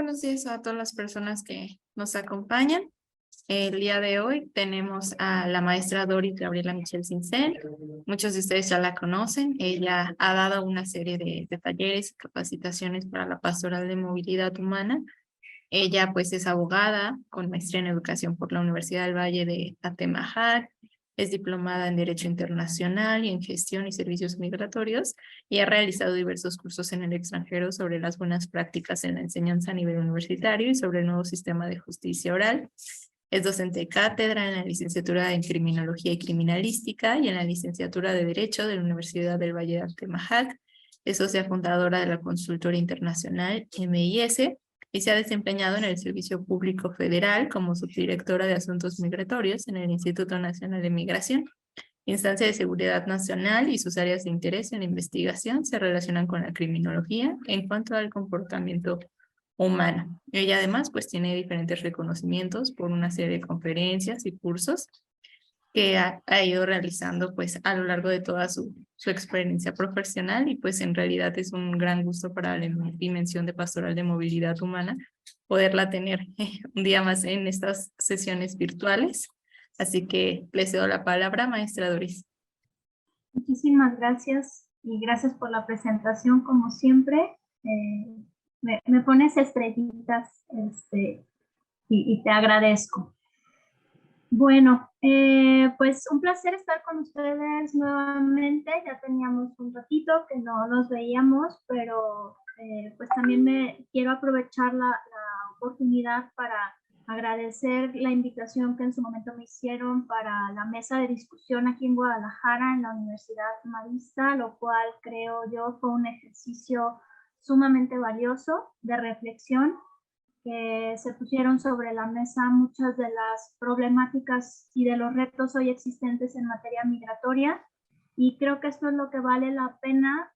buenos días a todas las personas que nos acompañan. El día de hoy tenemos a la maestra Doris Gabriela Michel Sincel. Muchos de ustedes ya la conocen. Ella ha dado una serie de talleres y capacitaciones para la pastoral de movilidad humana. Ella pues es abogada con maestría en educación por la Universidad del Valle de Atemajac. Es diplomada en Derecho Internacional y en Gestión y Servicios Migratorios y ha realizado diversos cursos en el extranjero sobre las buenas prácticas en la enseñanza a nivel universitario y sobre el nuevo sistema de justicia oral. Es docente de cátedra en la licenciatura en Criminología y Criminalística y en la licenciatura de Derecho de la Universidad del Valle de Atemajac. Es socia fundadora de la consultora internacional MIS y se ha desempeñado en el Servicio Público Federal como subdirectora de Asuntos Migratorios en el Instituto Nacional de Migración. Instancia de Seguridad Nacional y sus áreas de interés en la investigación se relacionan con la criminología en cuanto al comportamiento humano. Ella además pues tiene diferentes reconocimientos por una serie de conferencias y cursos que ha ido realizando pues a lo largo de toda su experiencia profesional y pues en realidad es un gran gusto para la dimensión de pastoral de movilidad humana poderla tener un día más en estas sesiones virtuales. Así que le cedo la palabra, maestra Doris. Muchísimas gracias y gracias por la presentación como siempre. Me pones estrellitas y te agradezco. Bueno, pues un placer estar con ustedes nuevamente. Ya teníamos un ratito que no nos veíamos, pero pues también me quiero aprovechar la oportunidad para agradecer la invitación que en su momento me hicieron para la mesa de discusión aquí en Guadalajara, en la Universidad Marista, lo cual creo yo fue un ejercicio sumamente valioso de reflexión, que se pusieron sobre la mesa muchas de las problemáticas y de los retos hoy existentes en materia migratoria. Y creo que esto es lo que vale la pena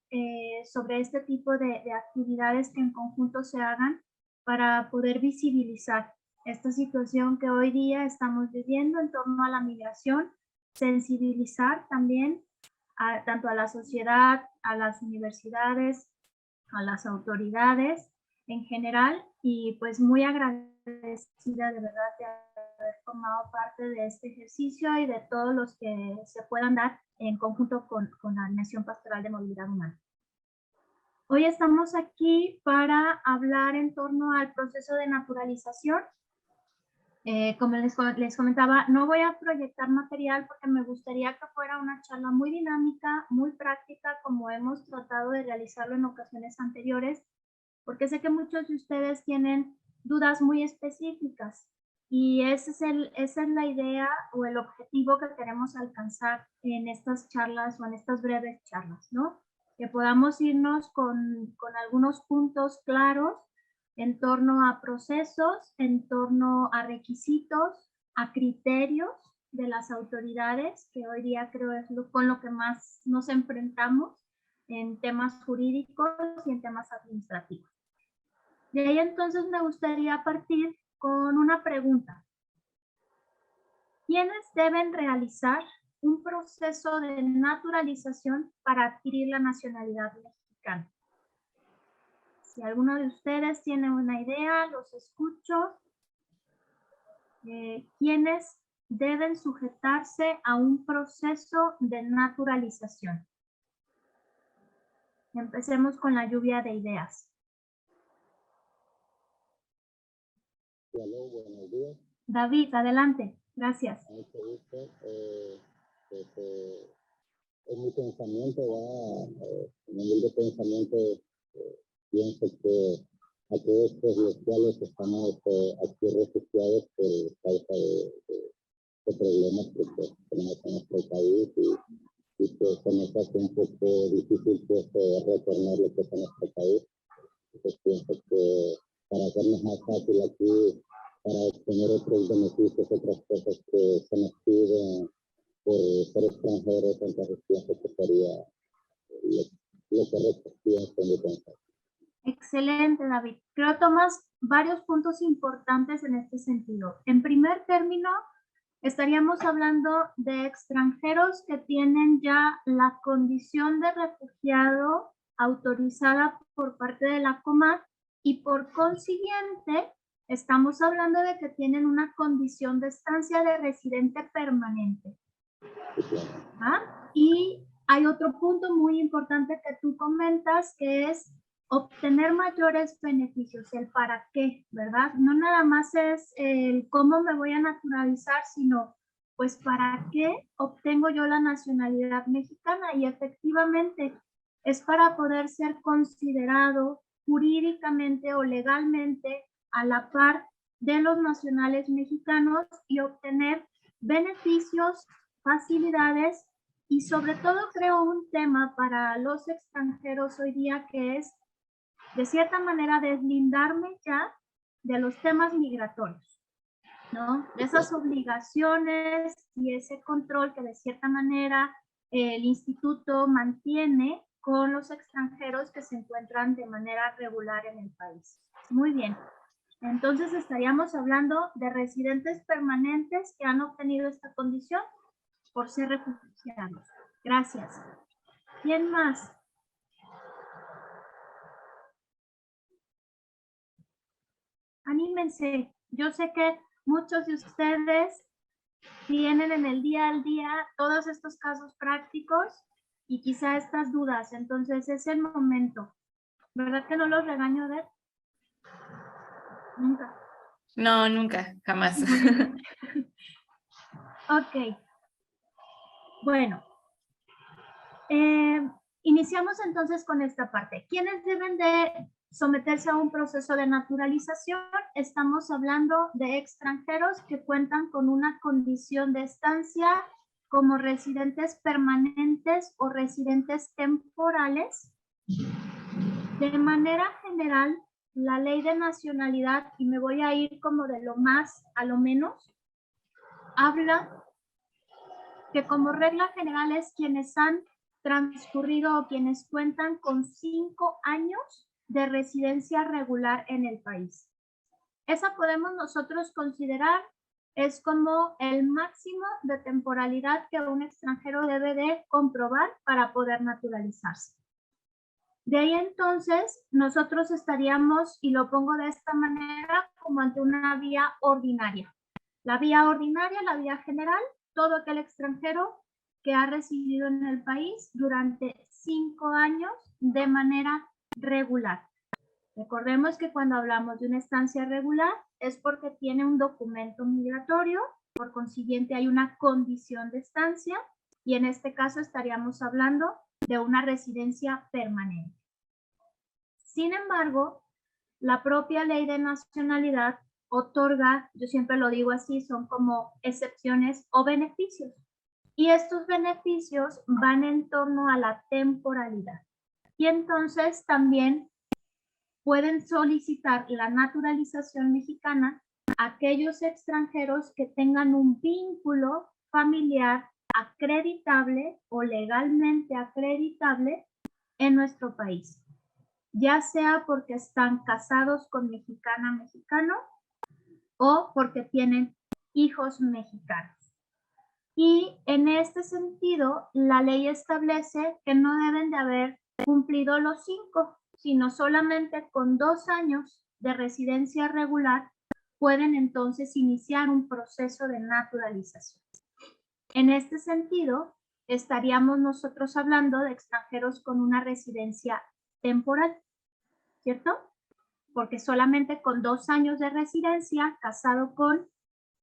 sobre este tipo de actividades que en conjunto se hagan para poder visibilizar esta situación que hoy día estamos viviendo en torno a la migración, sensibilizar también tanto a la sociedad, a las universidades, a las autoridades en general, y pues muy agradecida de verdad de haber formado parte de este ejercicio y de todos los que se puedan dar en conjunto con la Nación Pastoral de Movilidad Humana. Hoy estamos aquí para hablar en torno al proceso de naturalización. Como les comentaba, no voy a proyectar material porque me gustaría que fuera una charla muy dinámica, muy práctica, como hemos tratado de realizarlo en ocasiones anteriores, porque sé que muchos de ustedes tienen dudas muy específicas y esa es la idea o el objetivo que queremos alcanzar en estas charlas o en estas breves charlas, ¿no? Que podamos irnos con algunos puntos claros en torno a procesos, en torno a requisitos, a criterios de las autoridades, que hoy día creo es con lo que más nos enfrentamos en temas jurídicos y en temas administrativos. De ahí entonces me gustaría partir con una pregunta. ¿Quiénes deben realizar un proceso de naturalización para adquirir la nacionalidad mexicana? Si alguno de ustedes tiene una idea, los escucho. ¿Quiénes deben sujetarse a un proceso de naturalización? Empecemos con la lluvia de ideas. Hola, buenos días. David, adelante. Gracias. Mucho gusto. En mi pensamiento en el de pensamiento, pienso que aquellos los cuales estamos aquí refugiados por causa de problemas que tenemos en nuestro país y que se nos hace un poco difícil pues, retornar lo que es a nuestro país. Entonces pienso que para hacernos más fácil aquí, para obtener otros beneficios, otras cosas que se nos piden por ser extranjeros, entonces pienso que sería lo correcto, pienso en mi pensar. Excelente, David. Creo que tomas varios puntos importantes en este sentido. En primer término, estaríamos hablando de extranjeros que tienen ya la condición de refugiado autorizada por parte de la COMAC y por consiguiente estamos hablando de que tienen una condición de estancia de residente permanente. ¿Ah? Y hay otro punto muy importante que tú comentas, que es obtener mayores beneficios, el para qué, ¿verdad? No nada más es el cómo me voy a naturalizar, sino pues para qué obtengo yo la nacionalidad mexicana, y efectivamente es para poder ser considerado jurídicamente o legalmente a la par de los nacionales mexicanos y obtener beneficios, facilidades y sobre todo creo un tema para los extranjeros hoy día que es de cierta manera deslindarme ya de los temas migratorios, ¿no? De esas obligaciones y ese control que de cierta manera el instituto mantiene con los extranjeros que se encuentran de manera regular en el país. Muy bien. Entonces estaríamos hablando de residentes permanentes que han obtenido esta condición por ser refugiados. Gracias. ¿Quién más? Anímense. Yo sé que muchos de ustedes tienen en el día al día todos estos casos prácticos y quizá estas dudas. Entonces es el momento. ¿Verdad que no los regaño de? Nunca. No, nunca, jamás. Ok. Bueno. Iniciamos entonces con esta parte. ¿Quiénes deben de someterse a un proceso de naturalización? Estamos hablando de extranjeros que cuentan con una condición de estancia como residentes permanentes o residentes temporales. De manera general, la ley de nacionalidad, y me voy a ir como de lo más a lo menos, habla que como regla general es quienes han transcurrido o quienes cuentan con 5 años de residencia regular en el país. Esa podemos nosotros considerar es como el máximo de temporalidad que un extranjero debe de comprobar para poder naturalizarse. De ahí entonces nosotros estaríamos, y lo pongo de esta manera, como ante una vía ordinaria. La vía ordinaria, la vía general, todo aquel extranjero que ha residido en el país durante 5 años de manera regular. Recordemos que cuando hablamos de una estancia regular es porque tiene un documento migratorio, por consiguiente hay una condición de estancia y en este caso estaríamos hablando de una residencia permanente. Sin embargo, la propia ley de nacionalidad otorga, yo siempre lo digo así, son como excepciones o beneficios. Y estos beneficios van en torno a la temporalidad. Y entonces también pueden solicitar la naturalización mexicana aquellos extranjeros que tengan un vínculo familiar acreditable o legalmente acreditable en nuestro país, ya sea porque están casados con mexicana, mexicano, o porque tienen hijos mexicanos. Y en este sentido, la ley establece que no deben de haber cumplido los 5, sino solamente con 2 años de residencia regular pueden entonces iniciar un proceso de naturalización. En este sentido, estaríamos nosotros hablando de extranjeros con una residencia temporal, ¿cierto? Porque solamente con 2 años de residencia, casado con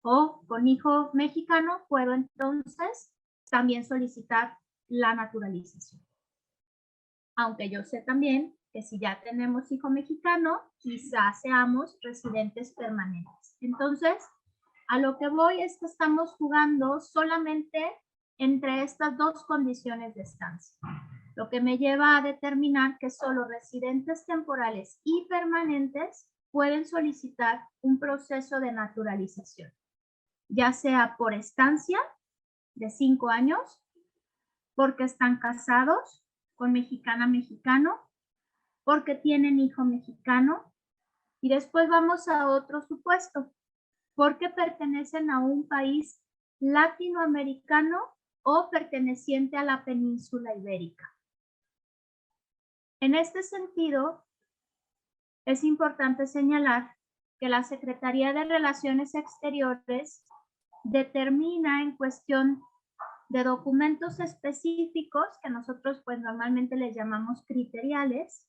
o con hijo mexicano, puedo entonces también solicitar la naturalización. Aunque yo sé también que si ya tenemos hijo mexicano, quizás seamos residentes permanentes. Entonces, a lo que voy es que estamos jugando solamente entre estas dos condiciones de estancia, lo que me lleva a determinar que solo residentes temporales y permanentes pueden solicitar un proceso de naturalización, ya sea por estancia de 5 años, porque están casados con mexicana, mexicano, porque tienen hijo mexicano, y después vamos a otro supuesto, porque pertenecen a un país latinoamericano o perteneciente a la península ibérica. En este sentido, es importante señalar que la Secretaría de Relaciones Exteriores determina en cuestión de documentos específicos, que nosotros pues normalmente les llamamos criteriales,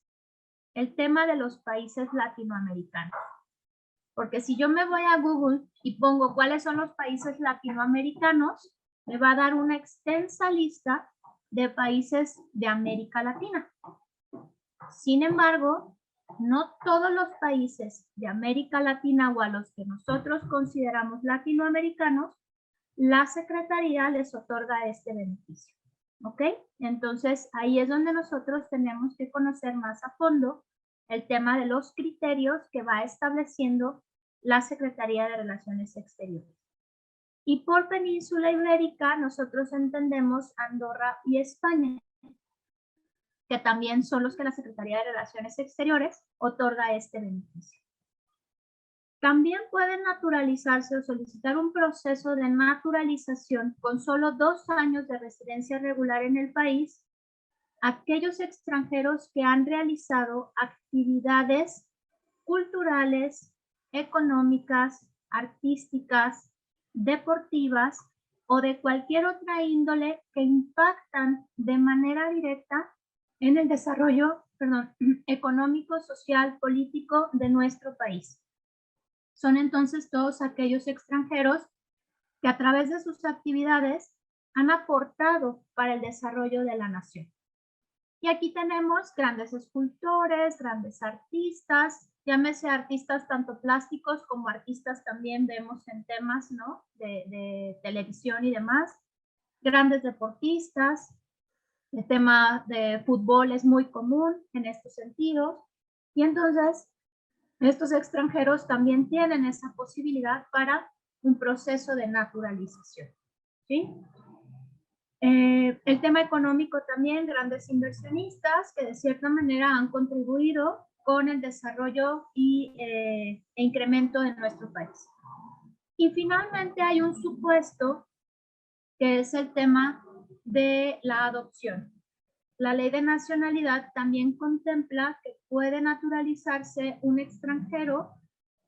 el tema de los países latinoamericanos. Porque si yo me voy a Google y pongo cuáles son los países latinoamericanos, me va a dar una extensa lista de países de América Latina. Sin embargo, no todos los países de América Latina o a los que nosotros consideramos latinoamericanos, la Secretaría les otorga este beneficio. ¿Ok? Entonces, ahí es donde nosotros tenemos que conocer más a fondo el tema de los criterios que va estableciendo la Secretaría de Relaciones Exteriores. Y por península ibérica, nosotros entendemos Andorra y España, que también son los que la Secretaría de Relaciones Exteriores otorga este beneficio. También pueden naturalizarse o solicitar un proceso de naturalización con solo 2 años de residencia regular en el país aquellos extranjeros que han realizado actividades culturales, económicas, artísticas, deportivas o de cualquier otra índole que impactan de manera directa en el desarrollo, económico, social, político de nuestro país. Son entonces todos aquellos extranjeros que a través de sus actividades han aportado para el desarrollo de la nación. Y aquí tenemos grandes escultores, grandes artistas, llámese artistas tanto plásticos como artistas también vemos en temas, ¿no? de televisión y demás, grandes deportistas, el tema de fútbol es muy común en estos sentidos, y entonces estos extranjeros también tienen esa posibilidad para un proceso de naturalización, ¿sí? El tema económico también, grandes inversionistas que de cierta manera han contribuido con el desarrollo e incremento de nuestro país. Y finalmente hay un supuesto que es el tema de la adopción. La ley de nacionalidad también contempla que puede naturalizarse un extranjero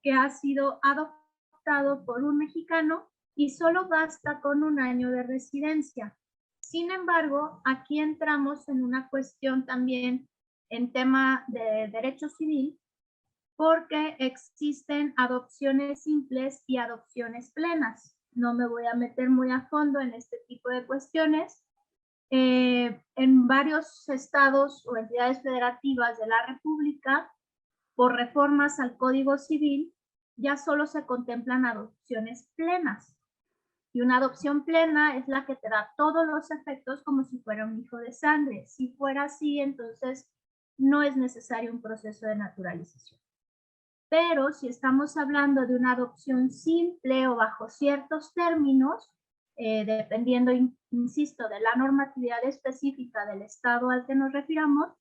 que ha sido adoptado por un mexicano y solo basta con 1 año de residencia. Sin embargo, aquí entramos en una cuestión también en tema de derecho civil, porque existen adopciones simples y adopciones plenas. No me voy a meter muy a fondo en este tipo de cuestiones. En varios estados o entidades federativas de la República, por reformas al Código Civil, ya solo se contemplan adopciones plenas. Y una adopción plena es la que te da todos los efectos como si fuera un hijo de sangre. Si fuera así, entonces no es necesario un proceso de naturalización. Pero si estamos hablando de una adopción simple o bajo ciertos términos, dependiendo, insisto, de la normatividad específica del estado al que nos refiramos,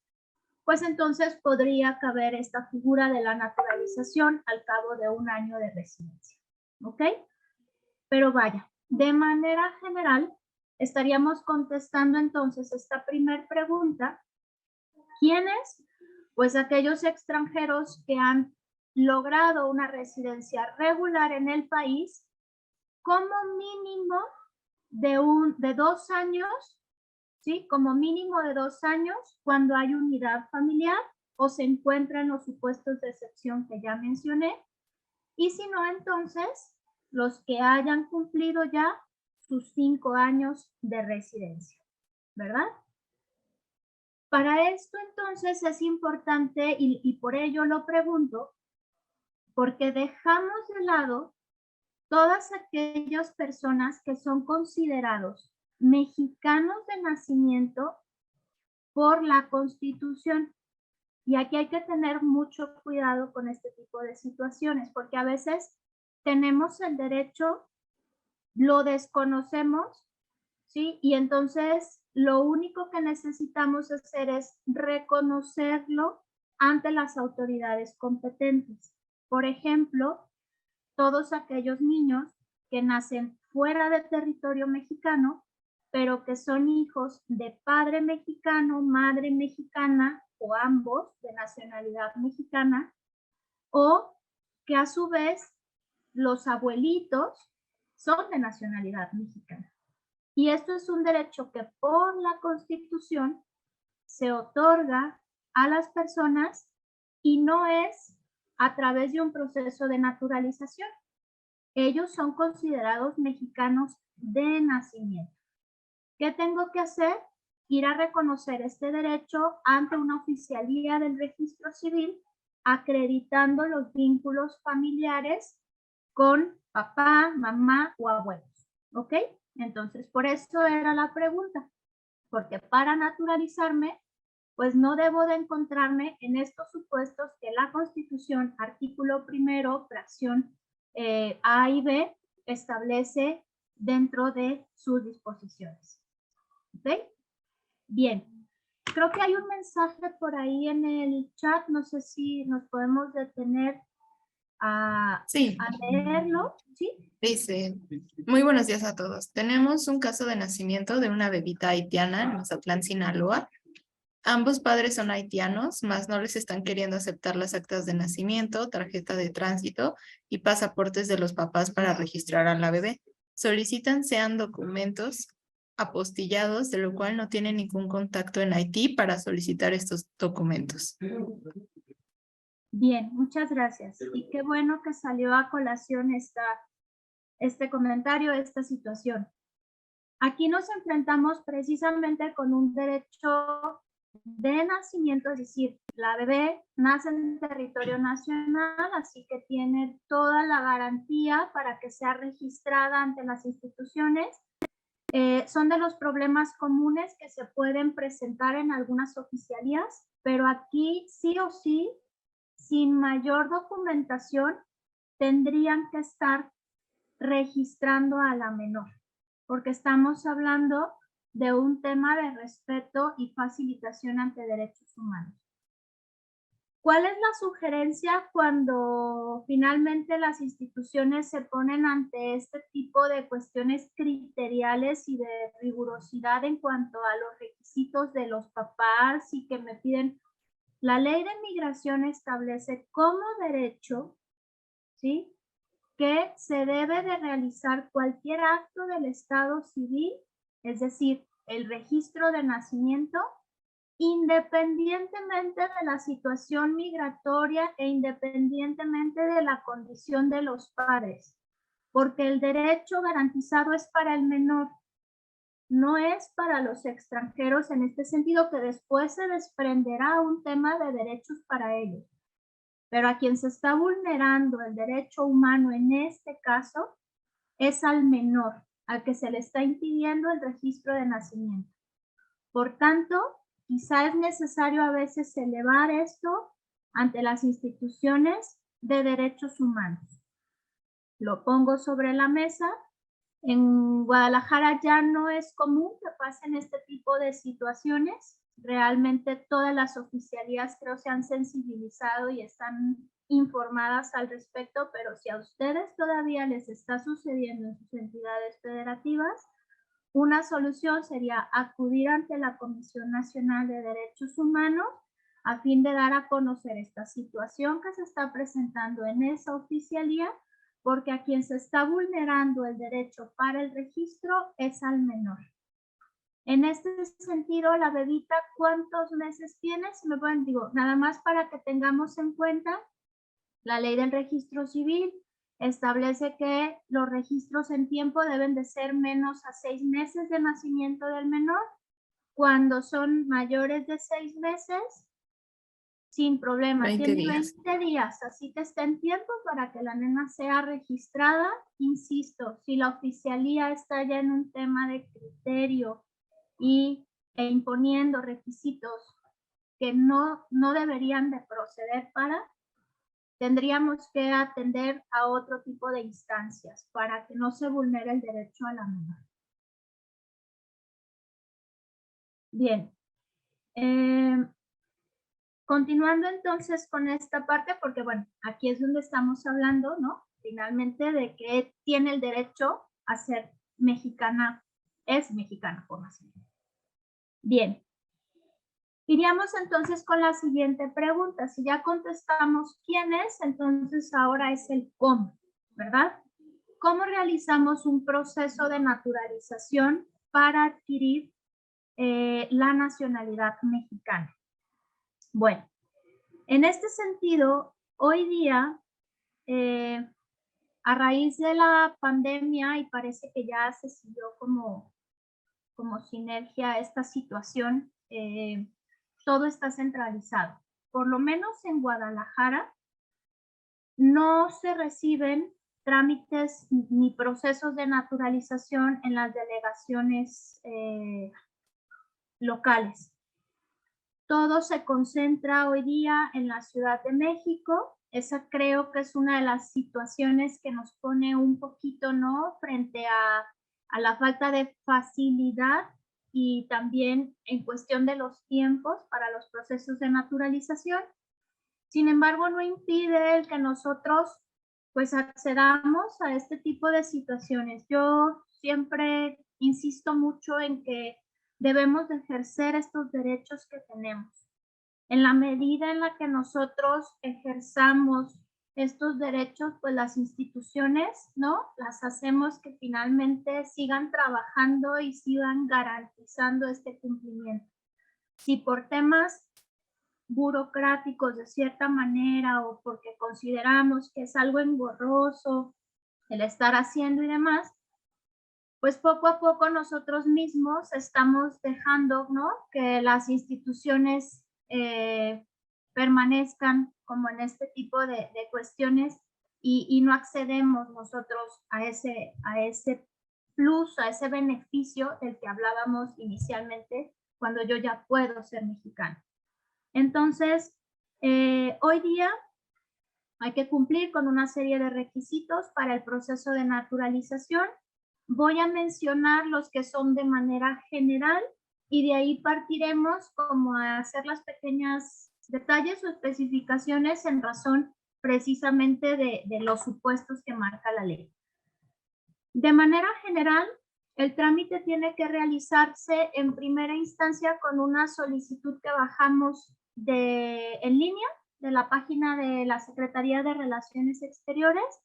pues entonces podría caber esta figura de la naturalización al cabo de 1 año de residencia. ¿Ok? Pero vaya, de manera general, estaríamos contestando entonces esta primera pregunta. ¿Quiénes? Pues aquellos extranjeros que han logrado una residencia regular en el país como mínimo de 2 años, ¿sí? Como mínimo de 2 años cuando hay unidad familiar o se encuentran los supuestos de excepción que ya mencioné. Y si no, entonces, los que hayan cumplido ya sus 5 años de residencia, ¿verdad? Para esto, entonces, es importante, y por ello lo pregunto, porque dejamos de lado todas aquellas personas que son considerados mexicanos de nacimiento por la Constitución. Y aquí hay que tener mucho cuidado con este tipo de situaciones, porque a veces tenemos el derecho, lo desconocemos, ¿sí? Y entonces lo único que necesitamos hacer es reconocerlo ante las autoridades competentes. Por ejemplo, todos aquellos niños que nacen fuera del territorio mexicano, pero que son hijos de padre mexicano, madre mexicana o ambos de nacionalidad mexicana, o que a su vez los abuelitos son de nacionalidad mexicana. Y esto es un derecho que por la Constitución se otorga a las personas y no es a través de un proceso de naturalización. Ellos son considerados mexicanos de nacimiento. ¿Qué tengo que hacer? Ir a reconocer este derecho ante una oficialía del registro civil, acreditando los vínculos familiares con papá, mamá o abuelos. ¿Ok? Entonces, por eso era la pregunta. Porque para naturalizarme, pues no debo de encontrarme en estos supuestos que la Constitución, artículo primero, fracción A y B, establece dentro de sus disposiciones. ¿Ok? Bien. Creo que hay un mensaje por ahí en el chat. No sé si nos podemos detener a leerlo. ¿Sí? Dice, muy buenos días a todos. Tenemos un caso de nacimiento de una bebita haitiana en Mazatlán, Sinaloa. Ambos padres son haitianos, mas no les están queriendo aceptar las actas de nacimiento, tarjeta de tránsito y pasaportes de los papás para registrar a la bebé. Solicitan sean documentos apostillados, de lo cual no tienen ningún contacto en Haití para solicitar estos documentos. Bien, muchas gracias. Y qué bueno que salió a colación este comentario, esta situación. Aquí nos enfrentamos precisamente con un derecho de nacimiento, es decir, la bebé nace en territorio nacional, así que tiene toda la garantía para que sea registrada ante las instituciones. Son de los problemas comunes que se pueden presentar en algunas oficialías, pero aquí sí o sí, sin mayor documentación, tendrían que estar registrando a la menor, porque estamos hablando de un tema de respeto y facilitación ante derechos humanos. ¿Cuál es la sugerencia cuando finalmente las instituciones se ponen ante este tipo de cuestiones criteriales y de rigurosidad en cuanto a los requisitos de los papás y que me piden? La ley de migración establece como derecho, ¿sí?, que se debe de realizar cualquier acto del estado civil, es decir, el registro de nacimiento, independientemente de la situación migratoria e independientemente de la condición de los padres, porque el derecho garantizado es para el menor, no es para los extranjeros, en este sentido que después se desprenderá un tema de derechos para ellos. Pero a quien se está vulnerando el derecho humano en este caso es al menor, al que se le está impidiendo el registro de nacimiento. Por tanto, quizá es necesario a veces elevar esto ante las instituciones de derechos humanos. Lo pongo sobre la mesa. En Guadalajara ya no es común que pasen este tipo de situaciones. Realmente todas las oficialías creo se han sensibilizado y están informadas al respecto, pero si a ustedes todavía les está sucediendo en sus entidades federativas, una solución sería acudir ante la Comisión Nacional de Derechos Humanos a fin de dar a conocer esta situación que se está presentando en esa oficialía, porque a quien se está vulnerando el derecho para el registro es al menor. En este sentido, la bebita, ¿cuántos meses tiene? Si me pueden, digo, nada más para que tengamos en cuenta, la ley del registro civil establece que los registros en tiempo deben de ser menos a 6 meses de nacimiento del menor. Cuando son mayores de 6 meses, sin problema, 20 tiene días. 20 días, así que está en tiempo para que la nena sea registrada. Insisto, si la oficialía está ya en un tema de criterio e imponiendo requisitos que no deberían de proceder tendríamos que atender a otro tipo de instancias para que no se vulnere el derecho a la menor. Bien. Continuando entonces con esta parte, porque bueno, aquí es donde estamos hablando, ¿no? Finalmente de que tiene el derecho a ser mexicana, es mexicana por nacimiento. Bien. Iríamos entonces con la siguiente pregunta. Si ya contestamos quién es, entonces ahora es el cómo, ¿verdad? ¿Cómo realizamos un proceso de naturalización para adquirir la nacionalidad mexicana? Bueno, en este sentido, hoy día, a raíz de la pandemia, y parece que ya se siguió como sinergia esta situación, todo está centralizado. Por lo menos en Guadalajara no se reciben trámites ni procesos de naturalización en las delegaciones locales. Todo se concentra hoy día en la Ciudad de México. Esa creo que es una de las situaciones que nos pone un poquito, ¿no?, frente a la falta de facilidad y también en cuestión de los tiempos para los procesos de naturalización. Sin embargo, no impide el que nosotros pues accedamos a este tipo de situaciones. Yo siempre insisto mucho en que debemos de ejercer estos derechos que tenemos. En la medida en la que nosotros ejerzamos estos derechos, pues las instituciones, ¿no?, las hacemos que finalmente sigan trabajando y sigan garantizando este cumplimiento. Si por temas burocráticos de cierta manera o porque consideramos que es algo engorroso el estar haciendo y demás, pues poco a poco nosotros mismos estamos dejando, ¿no?, que las instituciones permanezcan como en este tipo de cuestiones y no accedemos nosotros a ese plus, a ese beneficio del que hablábamos inicialmente cuando yo ya puedo ser mexicano. Entonces, hoy día hay que cumplir con una serie de requisitos para el proceso de naturalización. Voy a mencionar los que son de manera general y de ahí partiremos como a hacer las pequeñas detalles o especificaciones en razón precisamente de los supuestos que marca la ley. De manera general, el trámite tiene que realizarse en primera instancia con una solicitud que bajamos en línea de la página de la Secretaría de Relaciones Exteriores.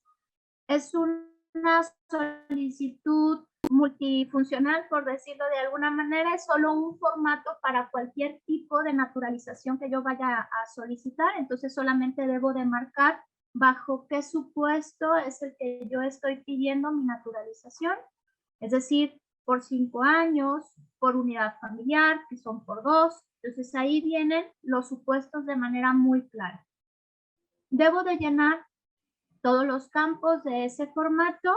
Es una solicitud multifuncional, por decirlo de alguna manera. Es solo un formato para cualquier tipo de naturalización que yo vaya a solicitar. Entonces solamente debo de marcar bajo qué supuesto es el que yo estoy pidiendo mi naturalización. Es decir, por 5 años, por unidad familiar, que son por 2. Entonces ahí vienen los supuestos de manera muy clara. Debo de llenar todos los campos de ese formato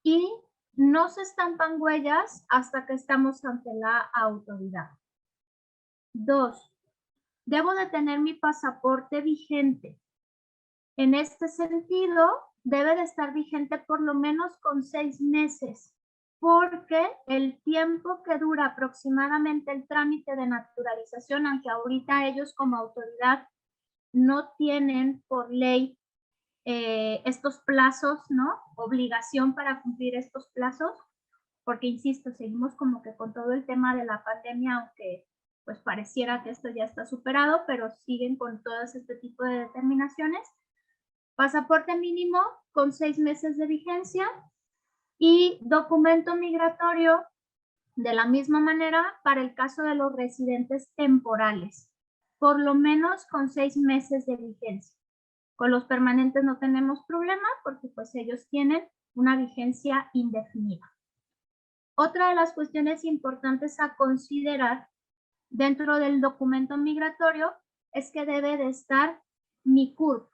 y no se estampan huellas hasta que estamos ante la autoridad. 2. Debo de tener mi pasaporte vigente. En este sentido, debe de estar vigente por lo menos con 6 meses, porque el tiempo que dura aproximadamente el trámite de naturalización, aunque ahorita ellos como autoridad no tienen por ley estos plazos, ¿no?, obligación para cumplir estos plazos, porque insisto, seguimos como que con todo el tema de la pandemia, aunque pues pareciera que esto ya está superado, pero siguen con todos este tipo de determinaciones. Pasaporte mínimo con 6 meses de vigencia y documento migratorio de la misma manera para el caso de los residentes temporales, por lo menos con 6 meses de vigencia. Con los permanentes no tenemos problema porque pues ellos tienen una vigencia indefinida. Otra de las cuestiones importantes a considerar dentro del documento migratorio es que debe de estar mi CURP.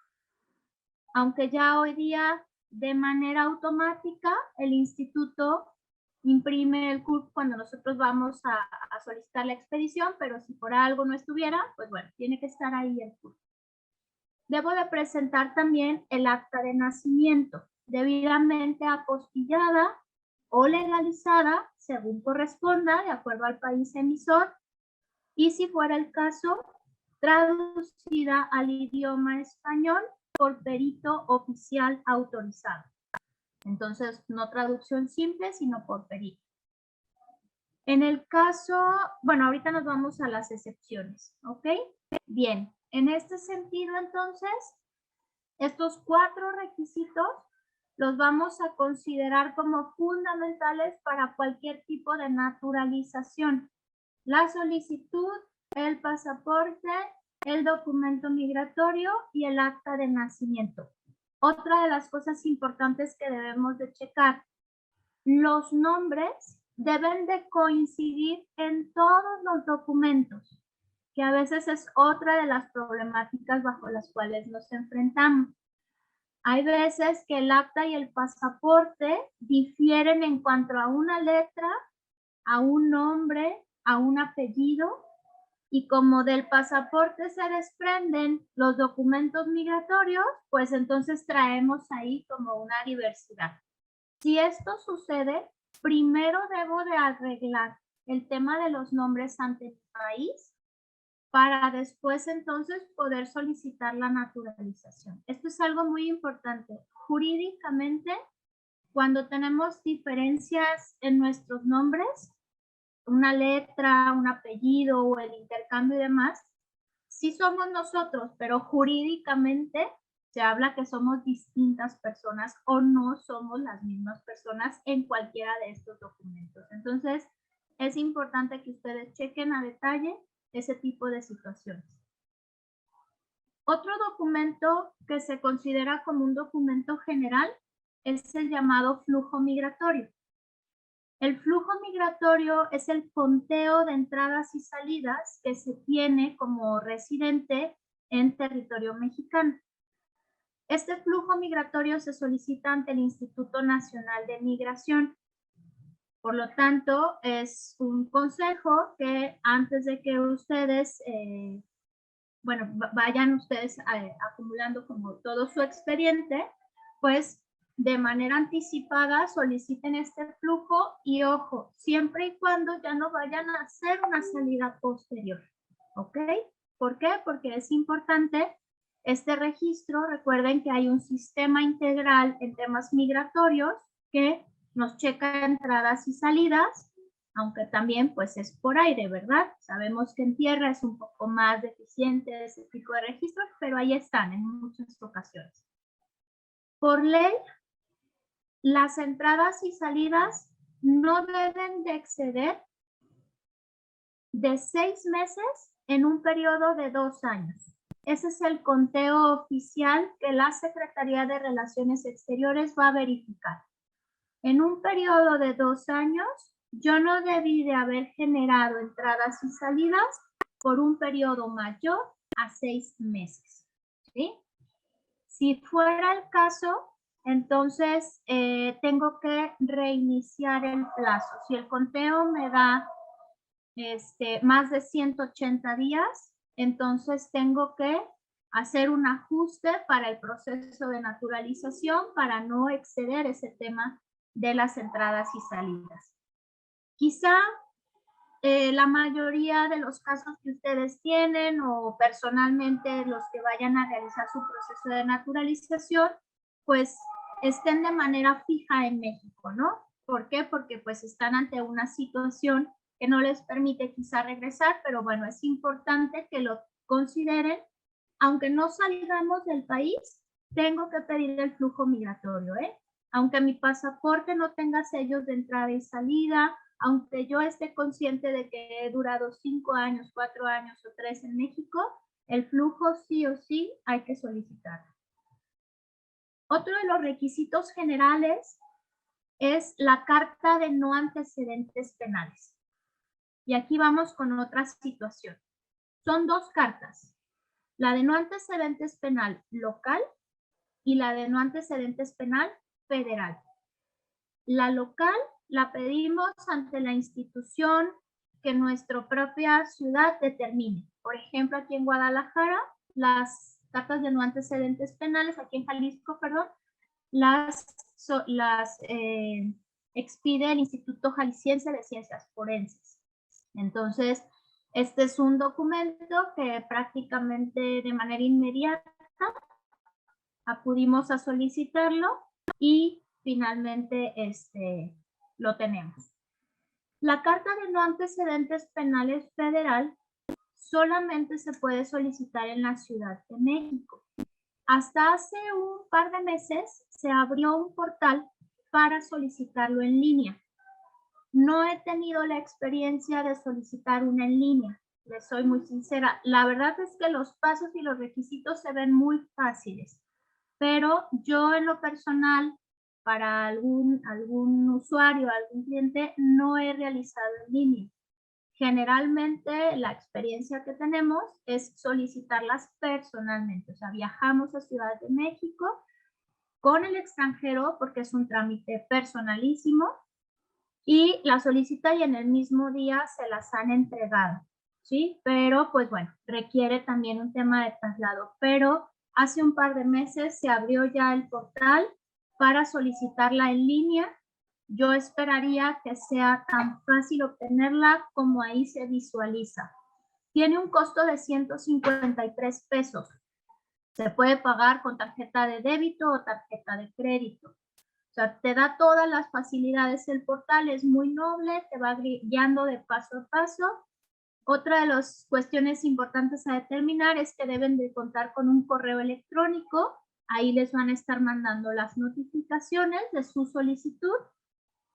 Aunque ya hoy día de manera automática el instituto imprime el CURP cuando nosotros vamos a solicitar la expedición, pero si por algo no estuviera, pues bueno, tiene que estar ahí el CURP. Debo de presentar también el acta de nacimiento, debidamente apostillada o legalizada, según corresponda, de acuerdo al país emisor, y si fuera el caso, traducida al idioma español por perito oficial autorizado. Entonces, no traducción simple, sino por perito. En el caso, bueno, ahorita nos vamos a las excepciones, ¿ok? Bien, en este sentido, entonces, estos 4 requisitos los vamos a considerar como fundamentales para cualquier tipo de naturalización. La solicitud, el pasaporte, el documento migratorio y el acta de nacimiento. Otra de las cosas importantes que debemos de checar, los nombres deben de coincidir en todos los documentos, que a veces es otra de las problemáticas bajo las cuales nos enfrentamos. Hay veces que el acta y el pasaporte difieren en cuanto a una letra, a un nombre, a un apellido, y como del pasaporte se desprenden los documentos migratorios, pues entonces traemos ahí como una diversidad. Si esto sucede, primero debo de arreglar el tema de los nombres ante el país para después entonces poder solicitar la naturalización. Esto es algo muy importante. Jurídicamente, cuando tenemos diferencias en nuestros nombres, una letra, un apellido o el intercambio y demás, sí somos nosotros, pero jurídicamente se habla que somos distintas personas o no somos las mismas personas en cualquiera de estos documentos. Entonces, es importante que ustedes chequen a detalle ese tipo de situaciones. Otro documento que se considera como un documento general es el llamado flujo migratorio. El flujo migratorio es el conteo de entradas y salidas que se tiene como residente en territorio mexicano. Este flujo migratorio se solicita ante el Instituto Nacional de Migración. Por lo tanto, es un consejo que antes de que ustedes, vayan ustedes acumulando como todo su expediente, pues de manera anticipada soliciten este flujo y ojo, siempre y cuando ya no vayan a hacer una salida posterior, ¿ok? ¿Por qué? Porque es importante este registro. Recuerden que hay un sistema integral en temas migratorios que nos checa entradas y salidas, aunque también pues es por aire, ¿verdad? Sabemos que en tierra es un poco más deficiente ese tipo de registros, pero ahí están en muchas ocasiones. Por ley, las entradas y salidas no deben de exceder de 6 meses en un periodo de 2 años. Ese es el conteo oficial que la Secretaría de Relaciones Exteriores va a verificar. En un periodo de 2 años, yo no debí de haber generado entradas y salidas por un periodo mayor a 6 meses. ¿Sí? Si fuera el caso, entonces tengo que reiniciar el plazo. Si el conteo me da más de 180 días, entonces tengo que hacer un ajuste para el proceso de naturalización para no exceder ese tema de las entradas y salidas. Quizá la mayoría de los casos que ustedes tienen o personalmente los que vayan a realizar su proceso de naturalización, pues estén de manera fija en México, ¿no? ¿Por qué? Porque pues están ante una situación que no les permite quizá regresar, pero bueno, es importante que lo consideren. Aunque no salgamos del país, tengo que pedir el flujo migratorio, ¿eh? Aunque mi pasaporte no tenga sellos de entrada y salida, aunque yo esté consciente de que he durado 5 años, 4 años o 3 en México, el flujo sí o sí hay que solicitarlo. Otro de los requisitos generales es la carta de no antecedentes penales. Y aquí vamos con otra situación. Son 2 cartas. La de no antecedentes penal local y la de no antecedentes penal federal. La local la pedimos ante la institución que nuestra propia ciudad determine. Por ejemplo, aquí en Guadalajara, las cartas de no antecedentes penales, aquí en Jalisco, perdón, las expide el Instituto Jalisciense de Ciencias Forenses. Entonces, este es un documento que prácticamente de manera inmediata acudimos a solicitarlo y finalmente lo tenemos. La carta de no antecedentes penales federal solamente se puede solicitar en la Ciudad de México. Hasta hace un par de meses se abrió un portal para solicitarlo en línea. No he tenido la experiencia de solicitar una en línea, les soy muy sincera. La verdad es que los pasos y los requisitos se ven muy fáciles, pero yo en lo personal, para algún usuario, algún cliente, no he realizado en línea. Generalmente la experiencia que tenemos es solicitarlas personalmente, o sea, viajamos a Ciudad de México con el extranjero porque es un trámite personalísimo y la solicita y en el mismo día se las han entregado, ¿sí? Pero pues bueno, requiere también un tema de traslado, pero hace un par de meses se abrió ya el portal para solicitarla en línea. Yo esperaría que sea tan fácil obtenerla como ahí se visualiza. Tiene un costo de 153 pesos. Se puede pagar con tarjeta de débito o tarjeta de crédito. O sea, te da todas las facilidades el portal, es muy noble, te va guiando de paso a paso. Otra de las cuestiones importantes a determinar es que deben de contar con un correo electrónico. Ahí les van a estar mandando las notificaciones de su solicitud.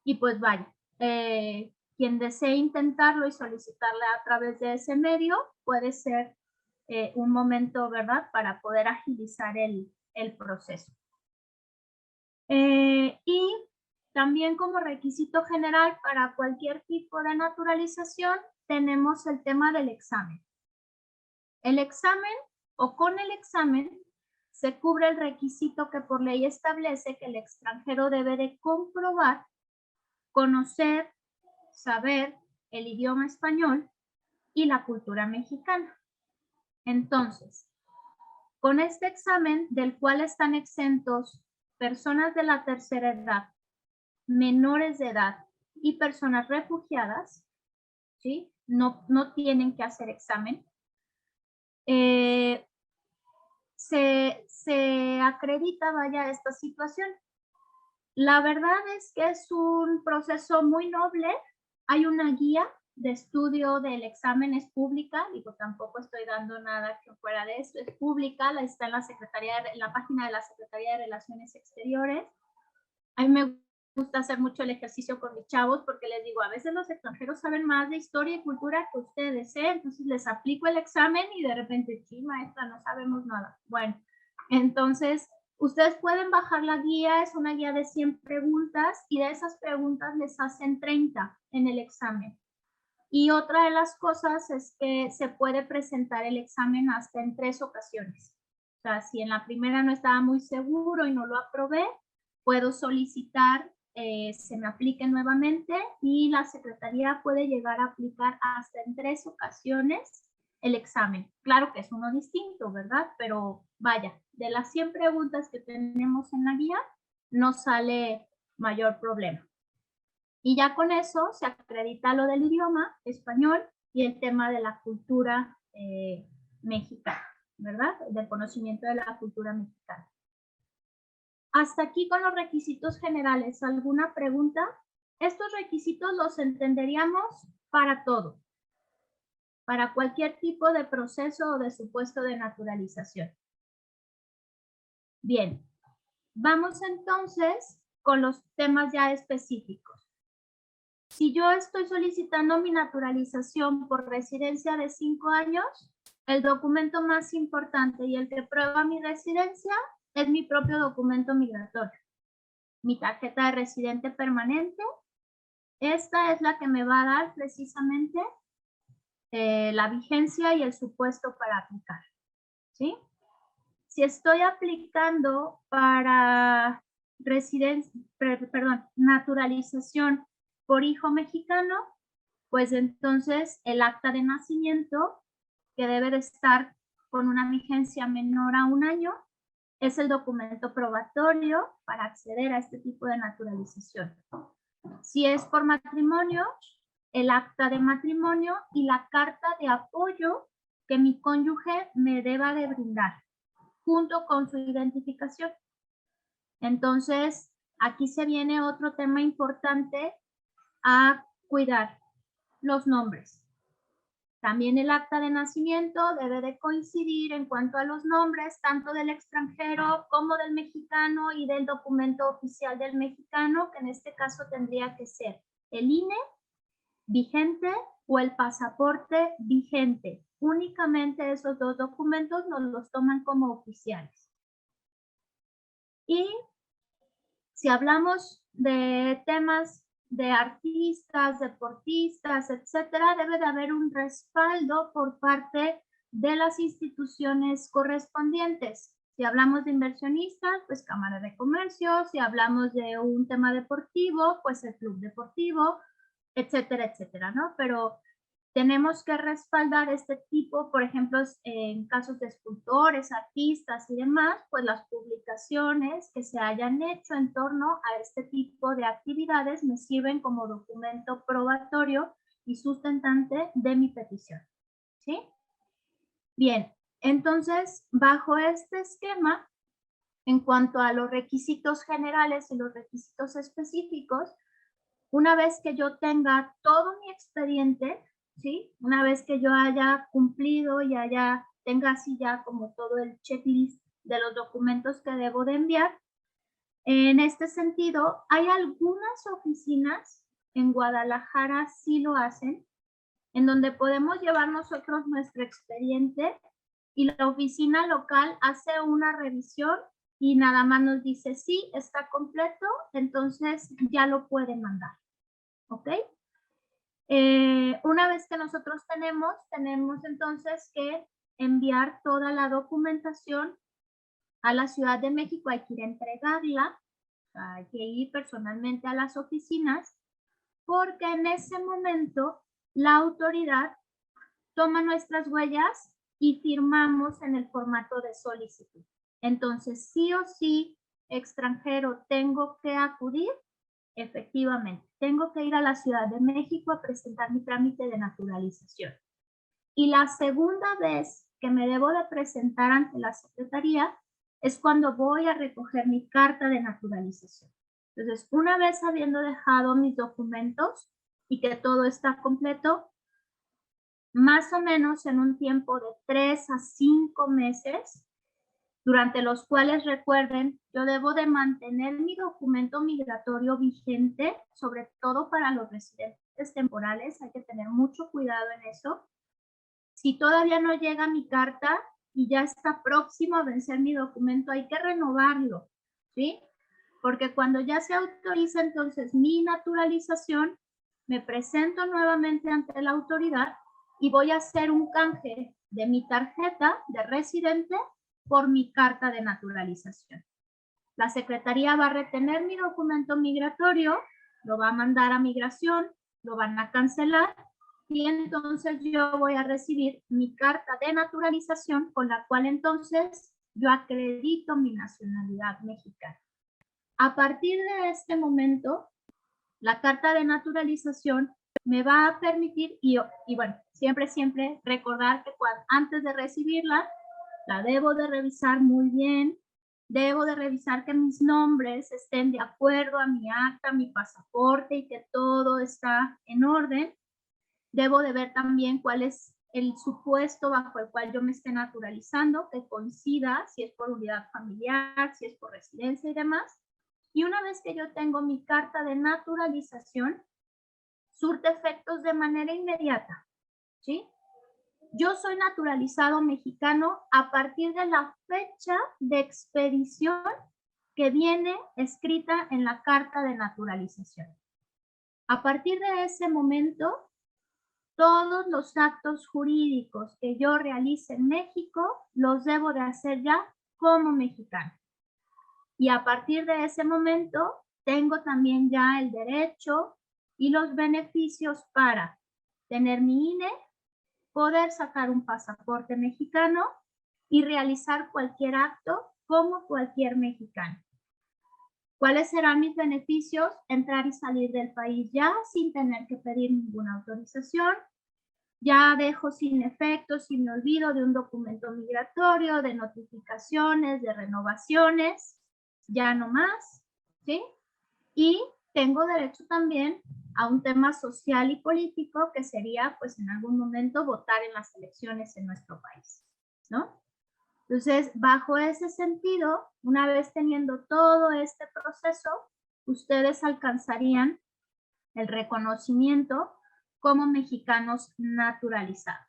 Y pues vaya, quien desee intentarlo y solicitarle a través de ese medio, puede ser un momento, ¿verdad?, para poder agilizar el proceso. Y también como requisito general para cualquier tipo de naturalización, tenemos el tema del examen. El examen o con el examen se cubre el requisito que por ley establece que el extranjero debe de comprobar, conocer, saber el idioma español y la cultura mexicana. Entonces, con este examen del cual están exentos personas de la tercera edad, menores de edad y personas refugiadas, ¿sí? No tienen que hacer examen. Se acredita, vaya, esta situación. La verdad es que es un proceso muy noble. Hay una guía de estudio del examen, es pública, digo, tampoco estoy dando nada que fuera de esto, es pública, está en la página de la Secretaría de Relaciones Exteriores. A mí me gusta hacer mucho el ejercicio con mis chavos porque les digo, a veces los extranjeros saben más de historia y cultura que ustedes, ¿eh? Entonces les aplico el examen y de repente, sí, maestra, no sabemos nada. Bueno, entonces ustedes pueden bajar la guía, es una guía de 100 preguntas y de esas preguntas les hacen 30 en el examen. Y otra de las cosas es que se puede presentar el examen hasta en 3 ocasiones. O sea, si en la primera no estaba muy seguro y no lo aprobé, puedo solicitar se me aplique nuevamente y la Secretaría puede llegar a aplicar hasta en 3 ocasiones el examen. Claro que es uno distinto, ¿verdad? Pero vaya, de las 100 preguntas que tenemos en la guía, no sale mayor problema. Y ya con eso se acredita lo del idioma español y el tema de la cultura mexicana, ¿verdad? Del conocimiento de la cultura mexicana. Hasta aquí con los requisitos generales. ¿Alguna pregunta? Estos requisitos los entenderíamos para todo, para cualquier tipo de proceso o de supuesto de naturalización. Bien, vamos entonces con los temas ya específicos. Si yo estoy solicitando mi naturalización por residencia de 5 años, el documento más importante y el que prueba mi residencia es mi propio documento migratorio. Mi tarjeta de residente permanente, esta es la que me va a dar precisamente la vigencia y el supuesto para aplicar, ¿sí? Si estoy aplicando para naturalización por hijo mexicano, pues entonces el acta de nacimiento, que debe de estar con una vigencia menor a 1 año, es el documento probatorio para acceder a este tipo de naturalización. Si es por matrimonio, el acta de matrimonio y la carta de apoyo que mi cónyuge me deba de brindar, junto con su identificación. Entonces, aquí se viene otro tema importante a cuidar los nombres. También el acta de nacimiento debe de coincidir en cuanto a los nombres, tanto del extranjero como del mexicano y del documento oficial del mexicano, que en este caso tendría que ser el INE vigente o el pasaporte vigente. Únicamente esos dos documentos nos los toman como oficiales. Y si hablamos de temas de artistas, deportistas, etcétera, debe de haber un respaldo por parte de las instituciones correspondientes. Si hablamos de inversionistas, pues Cámara de Comercio. Si hablamos de un tema deportivo, pues el club deportivo, etcétera, etcétera, ¿no? Pero tenemos que respaldar este tipo, por ejemplo, en casos de escultores, artistas y demás, pues las publicaciones que se hayan hecho en torno a este tipo de actividades me sirven como documento probatorio y sustentante de mi petición, ¿sí? Bien, entonces, bajo este esquema, en cuanto a los requisitos generales y los requisitos específicos, una vez que yo tenga todo mi expediente, ¿sí? Una vez que yo haya cumplido y tenga así ya como todo el checklist de los documentos que debo de enviar, en este sentido, hay algunas oficinas en Guadalajara sí lo hacen, en donde podemos llevar nosotros nuestro expediente y la oficina local hace una revisión y nada más nos dice sí, está completo, entonces ya lo puede mandar. ¿Ok? Una vez que nosotros tenemos entonces que enviar toda la documentación a la Ciudad de México. Hay que ir a entregarla, hay que ir personalmente a las oficinas, porque en ese momento la autoridad toma nuestras huellas y firmamos en el formato de solicitud. Entonces, sí o sí, extranjero, tengo que acudir. Efectivamente, tengo que ir a la Ciudad de México a presentar mi trámite de naturalización. Y la segunda vez que me debo de presentar ante la Secretaría es cuando voy a recoger mi carta de naturalización. Entonces, una vez habiendo dejado mis documentos y que todo está completo, más o menos en un tiempo de 3 a 5 meses, durante los cuales, recuerden, yo debo de mantener mi documento migratorio vigente, sobre todo para los residentes temporales. Hay que tener mucho cuidado en eso. Si todavía no llega mi carta y ya está próximo a vencer mi documento, hay que renovarlo, ¿sí? Porque cuando ya se autoriza entonces mi naturalización, me presento nuevamente ante la autoridad y voy a hacer un canje de mi tarjeta de residente por mi carta de naturalización. La Secretaría va a retener mi documento migratorio, lo va a mandar a migración, lo van a cancelar y entonces yo voy a recibir mi carta de naturalización con la cual entonces yo acredito mi nacionalidad mexicana. A partir de este momento, la carta de naturalización me va a permitir, y bueno, siempre recordar que antes de recibirla, la debo de revisar muy bien, debo de revisar que mis nombres estén de acuerdo a mi acta, mi pasaporte y que todo está en orden. Debo de ver también cuál es el supuesto bajo el cual yo me esté naturalizando, que coincida, si es por unidad familiar, si es por residencia y demás. Y una vez que yo tengo mi carta de naturalización, surte efectos de manera inmediata, ¿sí? Yo soy naturalizado mexicano a partir de la fecha de expedición que viene escrita en la carta de naturalización. A partir de ese momento, todos los actos jurídicos que yo realice en México los debo de hacer ya como mexicano. Y a partir de ese momento, tengo también ya el derecho y los beneficios para tener mi INE, poder sacar un pasaporte mexicano y realizar cualquier acto como cualquier mexicano. ¿Cuáles serán mis beneficios? Entrar y salir del país ya sin tener que pedir ninguna autorización. Ya dejo sin efecto, sin olvido de un documento migratorio, de notificaciones, de renovaciones, ya no más, ¿sí? Y tengo derecho también a un tema social y político que sería, pues, en algún momento votar en las elecciones en nuestro país, ¿no? Entonces, bajo ese sentido, una vez teniendo todo este proceso, ustedes alcanzarían el reconocimiento como mexicanos naturalizados.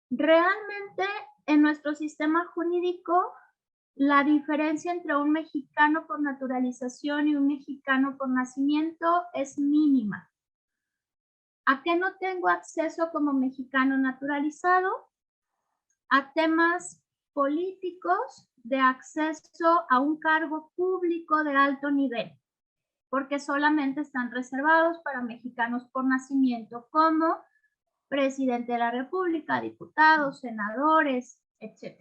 Realmente, en nuestro sistema jurídico, la diferencia entre un mexicano por naturalización y un mexicano por nacimiento es mínima. ¿A qué no tengo acceso como mexicano naturalizado? A temas políticos de acceso a un cargo público de alto nivel, porque solamente están reservados para mexicanos por nacimiento, como presidente de la República, diputados, senadores, etc.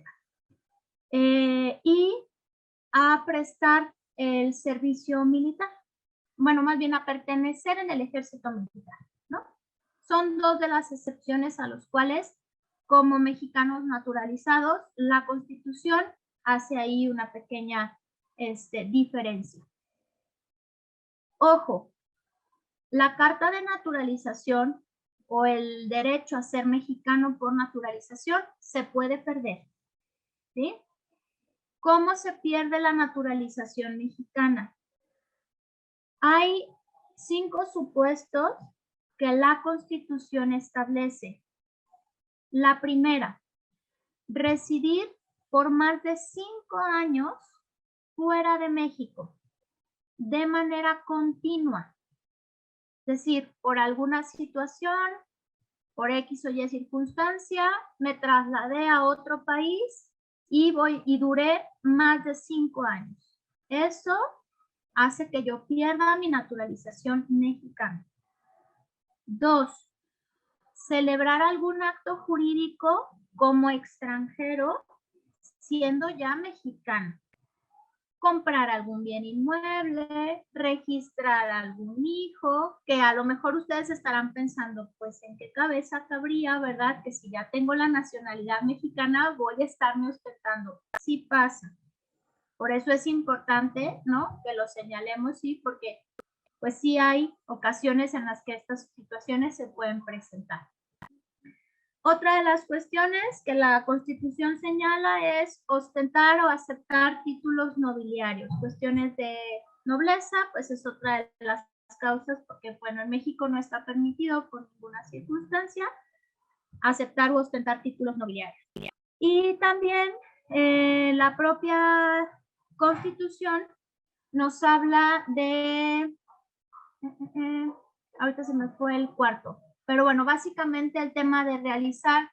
Y a prestar el servicio militar, bueno, más bien a pertenecer en el ejército militar, ¿no? Son dos de las excepciones a los cuales, como mexicanos naturalizados, la Constitución hace ahí una pequeña diferencia. Ojo, la carta de naturalización o el derecho a ser mexicano por naturalización se puede perder, ¿sí? ¿Cómo se pierde la naturalización mexicana? Hay 5 supuestos que la Constitución establece. La primera, residir por más de 5 años fuera de México, de manera continua. Es decir, por alguna situación, por X o Y circunstancia, me trasladé a otro país y duré más de 5 años. Eso hace que yo pierda mi naturalización mexicana. 2, celebrar algún acto jurídico como extranjero siendo ya mexicano. Comprar algún bien inmueble, registrar algún hijo, que a lo mejor ustedes estarán pensando, pues en qué cabeza cabría, ¿verdad? Que si ya tengo la nacionalidad mexicana voy a estarme ostentando. Sí pasa. Por eso es importante, ¿no? Que lo señalemos, sí, porque pues sí hay ocasiones en las que estas situaciones se pueden presentar. Otra de las cuestiones que la Constitución señala es ostentar o aceptar títulos nobiliarios. Cuestiones de nobleza, pues es otra de las causas, porque bueno, en México no está permitido por ninguna circunstancia aceptar o ostentar títulos nobiliarios. Y también la propia Constitución nos habla de, ahorita se me fue el cuarto, pero bueno, básicamente el tema de realizar,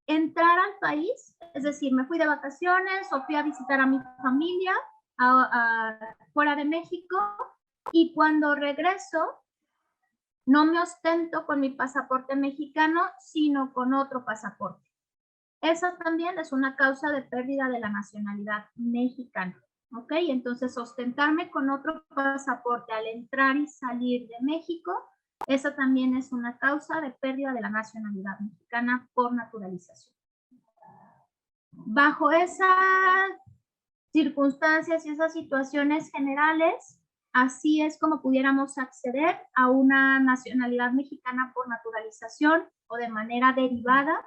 entrar al país, es decir, me fui de vacaciones o fui a visitar a mi familia fuera de México y cuando regreso no me ostento con mi pasaporte mexicano, sino con otro pasaporte. Esa también es una causa de pérdida de la nacionalidad mexicana. ¿Ok? Entonces, ostentarme con otro pasaporte al entrar y salir de México, esa también es una causa de pérdida de la nacionalidad mexicana por naturalización. Bajo esas circunstancias y esas situaciones generales, así es como pudiéramos acceder a una nacionalidad mexicana por naturalización o de manera derivada.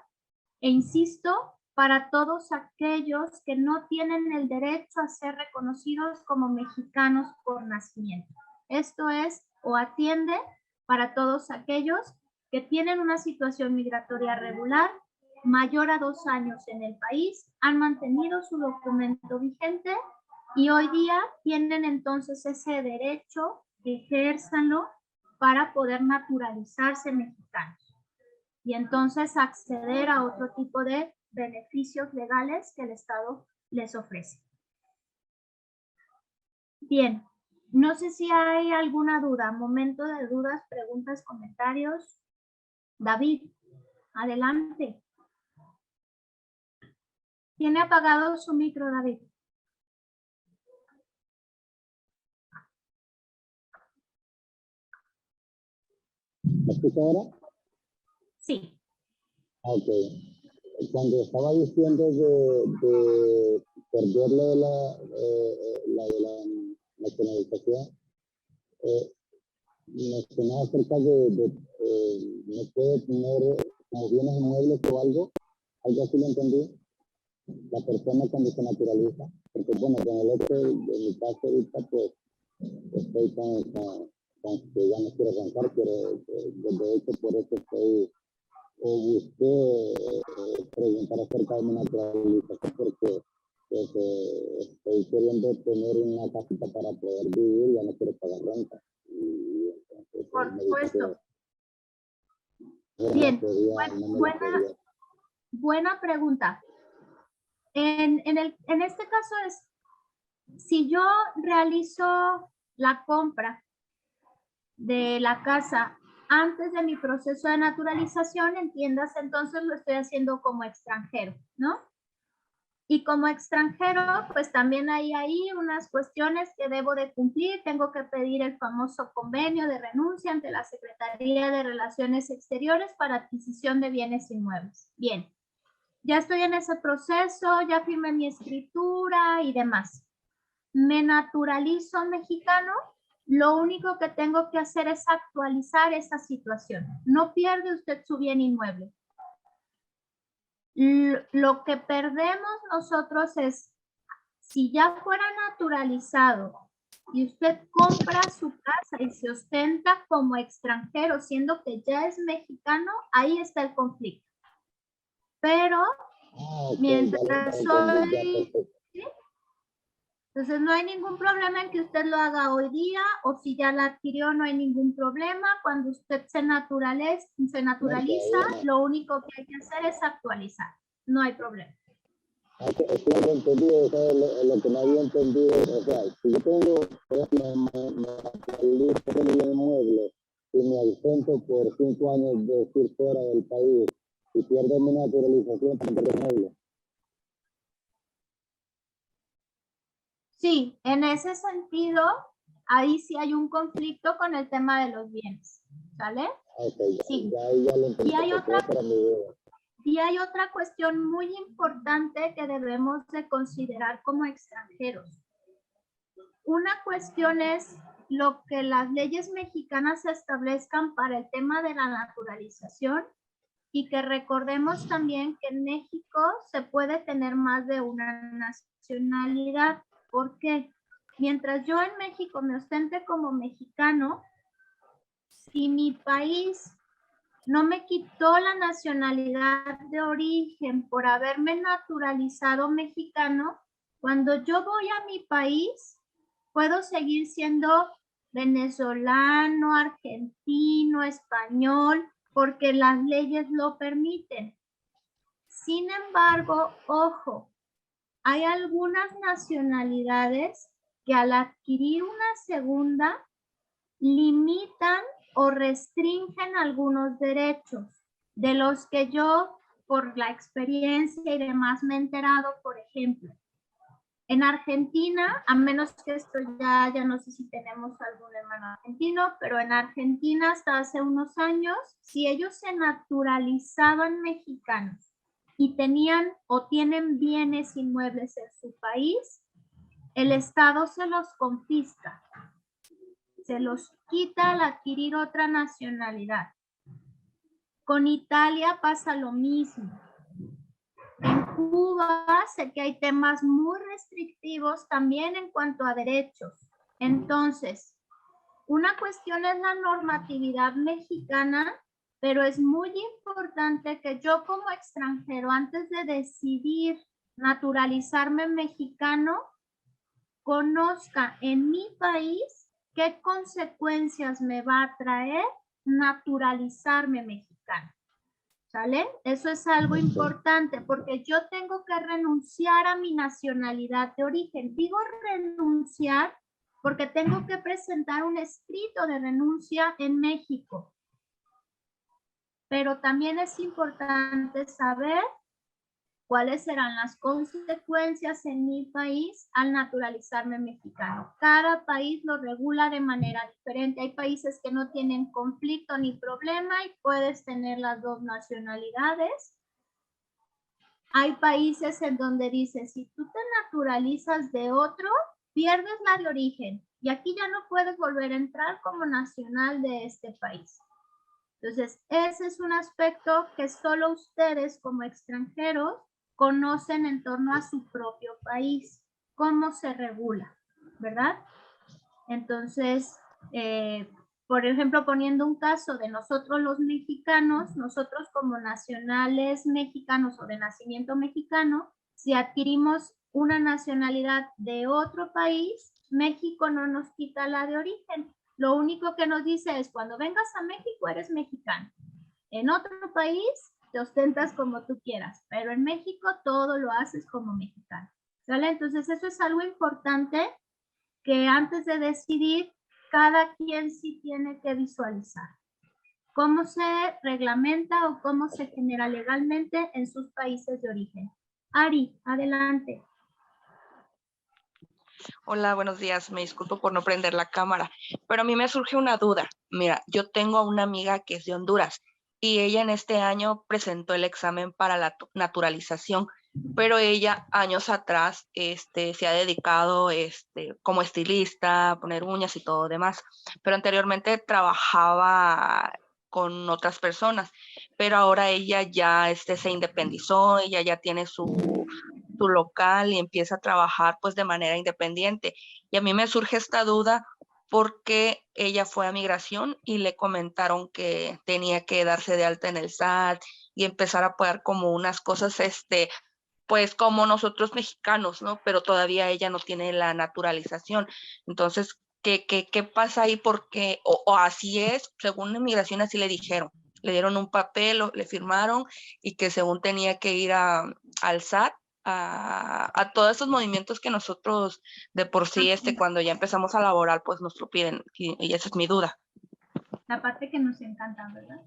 E insisto, para todos aquellos que no tienen el derecho a ser reconocidos como mexicanos por nacimiento. Esto es, o atiende para todos aquellos que tienen una situación migratoria regular, mayor a 2 años en el país, han mantenido su documento vigente y hoy día tienen entonces ese derecho, ejérzanlo para poder naturalizarse mexicanos. Y entonces acceder a otro tipo de beneficios legales que el Estado les ofrece. Bien, no sé si hay alguna duda, momento de dudas, preguntas, comentarios. David, adelante. ¿Tiene apagado su micro, David? ¿Me escucha ahora? Sí. Ok. Cuando estaba diciendo de perder la de la nacionalización, mencionaba acerca de no puede tener como bienes inmuebles o algo así lo entendí, la persona cuando se naturaliza, porque bueno, con el hecho de mi caso ahorita, pues estoy con que ya no quiero arrancar, pero de hecho por eso estoy, o busqué preguntar acerca de mi naturalización, porque pues, estoy queriendo tener una casita para poder vivir, ya no quiero pagar renta. Y entonces, Por me dijo supuesto. que Bien, no me podía. buena pregunta. En este caso es, si yo realizo la compra de la casa antes de mi proceso de naturalización, entiendas, entonces lo estoy haciendo como extranjero, ¿no? Y como extranjero, pues también hay ahí unas cuestiones que debo de cumplir. Tengo que pedir el famoso convenio de renuncia ante la Secretaría de Relaciones Exteriores para adquisición de bienes inmuebles. Bien, ya estoy en ese proceso, ya firmé mi escritura y demás. Me naturalizo mexicano. Lo único que tengo que hacer es actualizar esa situación. No pierde usted su bien inmueble. Lo que perdemos nosotros es, si ya fuera naturalizado y usted compra su casa y se ostenta como extranjero, siendo que ya es mexicano, ahí está el conflicto. Pero mientras soy... ¿sí? Entonces no hay ningún problema en que usted lo haga hoy día, o si ya la adquirió no hay ningún problema. Cuando usted se naturaliza, lo único que hay que hacer es actualizar. No hay problema. Lo entendido, o sea, lo que no había entendido, o sea, si yo tengo, me naturalizo en el inmueble y me ausento por 5 años de ir fuera del país y pierdo mi naturalización para el inmueble. Sí, en ese sentido, ahí sí hay un conflicto con el tema de los bienes, ¿sale? Okay, sí. Ya lo entendí. Y hay otra cuestión muy importante que debemos de considerar como extranjeros. Una cuestión es lo que las leyes mexicanas establezcan para el tema de la naturalización, y que recordemos también que en México se puede tener más de una nacionalidad. ¿Por qué? Mientras yo en México me ostente como mexicano, si mi país no me quitó la nacionalidad de origen por haberme naturalizado mexicano, cuando yo voy a mi país, puedo seguir siendo venezolano, argentino, español, porque las leyes lo permiten. Sin embargo, ojo, hay algunas nacionalidades que al adquirir una segunda limitan o restringen algunos derechos, de los que yo, por la experiencia y demás, me he enterado. Por ejemplo, en Argentina, a menos que esto ya no sé si tenemos algún hermano argentino, pero en Argentina hasta hace unos años, si ellos se naturalizaban mexicanos y tenían o tienen bienes inmuebles en su país, el Estado se los confisca, se los quita al adquirir otra nacionalidad. Con Italia pasa lo mismo. En Cuba sé que hay temas muy restrictivos también en cuanto a derechos. Entonces, una cuestión es la normatividad mexicana, pero es muy importante que yo como extranjero, antes de decidir naturalizarme mexicano, conozca en mi país qué consecuencias me va a traer naturalizarme mexicano. ¿Sale? Eso es algo importante, porque yo tengo que renunciar a mi nacionalidad de origen. Digo renunciar porque tengo que presentar un escrito de renuncia en México. Pero también es importante saber cuáles serán las consecuencias en mi país al naturalizarme mexicano. Cada país lo regula de manera diferente. Hay países que no tienen conflicto ni problema y puedes tener las dos nacionalidades. Hay países en donde dice, si tú te naturalizas de otro, pierdes la de origen y aquí ya no puedes volver a entrar como nacional de este país. Entonces, ese es un aspecto que solo ustedes como extranjeros conocen en torno a su propio país, cómo se regula, ¿verdad? Entonces, por ejemplo, poniendo un caso de nosotros los mexicanos, nosotros como nacionales mexicanos o de nacimiento mexicano, si adquirimos una nacionalidad de otro país, México no nos quita la de origen. Lo único que nos dice es, cuando vengas a México eres mexicano. En otro país te ostentas como tú quieras, pero en México todo lo haces como mexicano. ¿Vale? Entonces eso es algo importante que antes de decidir, cada quien sí tiene que visualizar cómo se reglamenta o cómo se genera legalmente en sus países de origen. Ari, adelante. Hola, buenos días. Me disculpo por no prender la cámara, pero a mí me surge una duda. Mira, yo tengo una amiga que es de Honduras y ella en este año presentó el examen para la naturalización, pero ella años atrás se ha dedicado como estilista, a poner uñas y todo demás, pero anteriormente trabajaba con otras personas, pero ahora ella ya se independizó, ella ya tiene su local y empieza a trabajar pues de manera independiente. Y a mí me surge esta duda porque ella fue a migración y le comentaron que tenía que darse de alta en el SAT y empezar a pagar como unas cosas, pues como nosotros mexicanos, ¿no? Pero todavía ella no tiene la naturalización. Entonces, ¿qué pasa ahí? Porque, o así es, según la migración así le dijeron. Le dieron un papel, le firmaron y que según tenía que ir al SAT a todos esos movimientos que nosotros de por sí, cuando ya empezamos a laborar, pues nos lo piden. Y esa es mi duda. La parte que nos encanta, ¿verdad?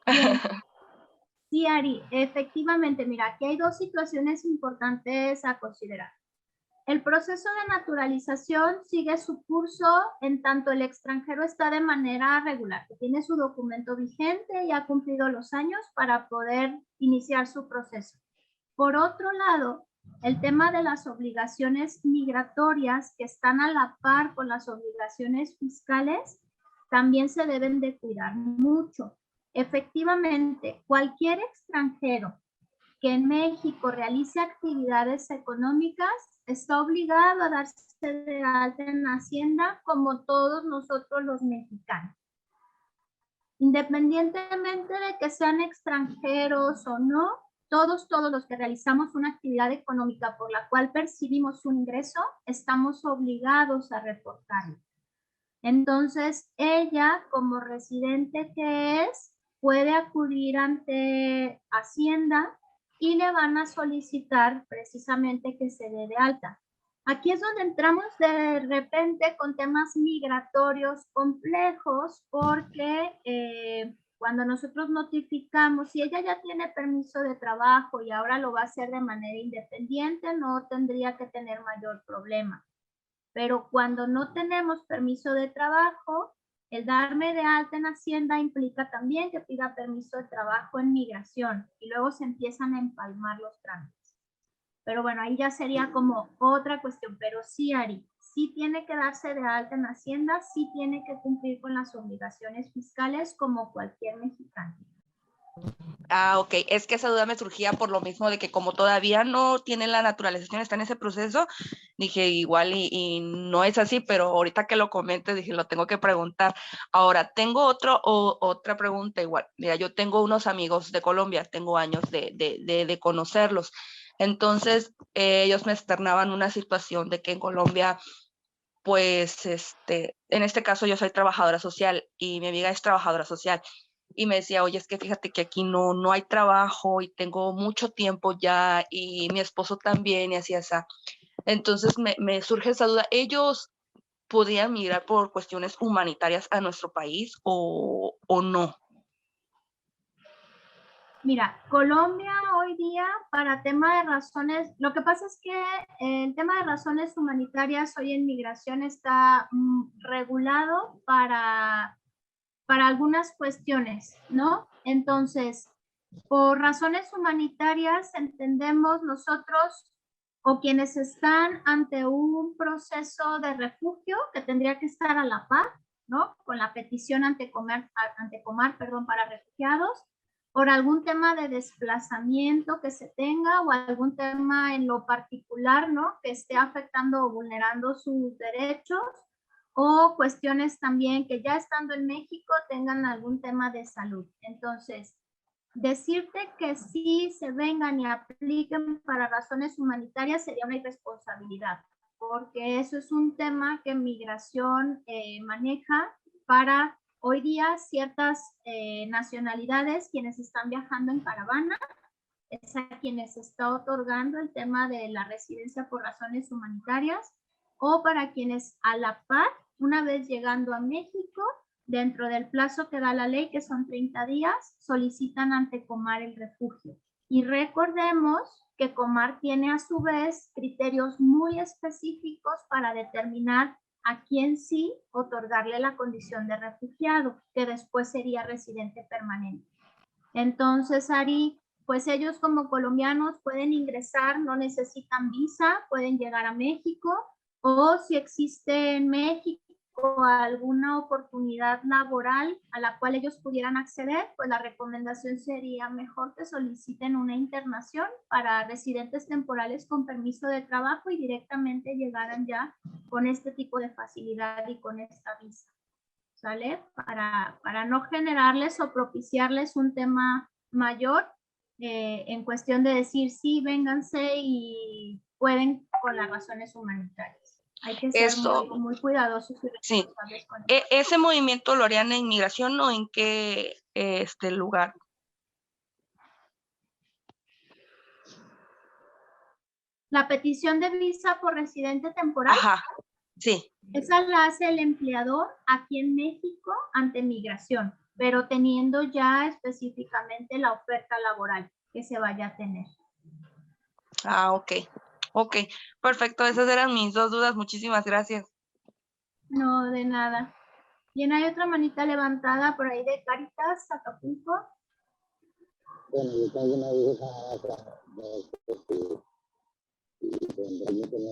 Bien. Sí, Ari, efectivamente, mira, aquí hay dos situaciones importantes a considerar. El proceso de naturalización sigue su curso en tanto el extranjero está de manera regular, que tiene su documento vigente y ha cumplido los años para poder iniciar su proceso. Por otro lado, el tema de las obligaciones migratorias que están a la par con las obligaciones fiscales también se deben de cuidar mucho. Efectivamente, cualquier extranjero que en México realice actividades económicas está obligado a darse de alta en Hacienda como todos nosotros los mexicanos. Independientemente de que sean extranjeros o no, todos los que realizamos una actividad económica por la cual percibimos un ingreso, estamos obligados a reportarlo. Entonces, ella, como residente que es, puede acudir ante Hacienda y le van a solicitar precisamente que se dé de alta. Aquí es donde entramos de repente con temas migratorios complejos porque cuando nosotros notificamos, si ella ya tiene permiso de trabajo y ahora lo va a hacer de manera independiente, no tendría que tener mayor problema. Pero cuando no tenemos permiso de trabajo, el darme de alta en Hacienda implica también que pida permiso de trabajo en migración y luego se empiezan a empalmar los trámites. Pero bueno, ahí ya sería como otra cuestión, pero sí, Ari, sí tiene que darse de alta en Hacienda, sí tiene que cumplir con las obligaciones fiscales como cualquier mexicano. Ah, ok. Es que esa duda me surgía por lo mismo de que como todavía no tiene la naturalización, está en ese proceso, dije igual y no es así, pero ahorita que lo comentes, dije, lo tengo que preguntar. Ahora, tengo otra pregunta igual. Mira, yo tengo unos amigos de Colombia, tengo años de conocerlos. Entonces, ellos me externaban una situación de que en Colombia, pues, en este caso yo soy trabajadora social y mi amiga es trabajadora social y me decía, oye, es que fíjate que aquí no hay trabajo y tengo mucho tiempo ya y mi esposo también y así, así. Entonces me surge esa duda, ¿ellos podrían migrar por cuestiones humanitarias a nuestro país o no? Mira, Colombia hoy día para tema de razones, lo que pasa es que el tema de razones humanitarias hoy en migración está regulado para algunas cuestiones, ¿no? Entonces, por razones humanitarias entendemos nosotros o quienes están ante un proceso de refugio que tendría que estar a la par, ¿no? Con la petición ante Comar, para refugiados, por algún tema de desplazamiento que se tenga o algún tema en lo particular, ¿no? Que esté afectando o vulnerando sus derechos, o cuestiones también que ya estando en México tengan algún tema de salud. Entonces, decirte que sí se vengan y apliquen para razones humanitarias sería una irresponsabilidad, porque eso es un tema que Migración maneja para hoy día ciertas nacionalidades, quienes están viajando en caravana, es a quienes se está otorgando el tema de la residencia por razones humanitarias, o para quienes a la par, una vez llegando a México, dentro del plazo que da la ley, que son 30 días, solicitan ante Comar el refugio. Y recordemos que Comar tiene a su vez criterios muy específicos para determinar a quién sí otorgarle la condición de refugiado, que después sería residente permanente. Entonces, Ari, pues ellos como colombianos pueden ingresar, no necesitan visa, pueden llegar a México, o si existe en México alguna oportunidad laboral a la cual ellos pudieran acceder, pues la recomendación sería mejor que soliciten una internación para residentes temporales con permiso de trabajo y directamente llegaran ya con este tipo de facilidad y con esta visa, ¿sale? Para no generarles o propiciarles un tema mayor en cuestión de decir sí, vénganse y pueden con las razones humanitarias. Hay que ser muy cuidadosos y responsables. Sí. Con ¿Ese movimiento lo harían en Migración o en qué lugar? La petición de visa por residente temporal. Ajá, sí. Esa la hace el empleador aquí en México ante Migración, pero teniendo ya específicamente la oferta laboral que se vaya a tener. Ah, ok. Ok, perfecto. Esas eran mis dos dudas. Muchísimas gracias. No, de nada. Bien, hay otra manita levantada por ahí de Cáritas, Acapulco. Bueno, yo tengo una duda.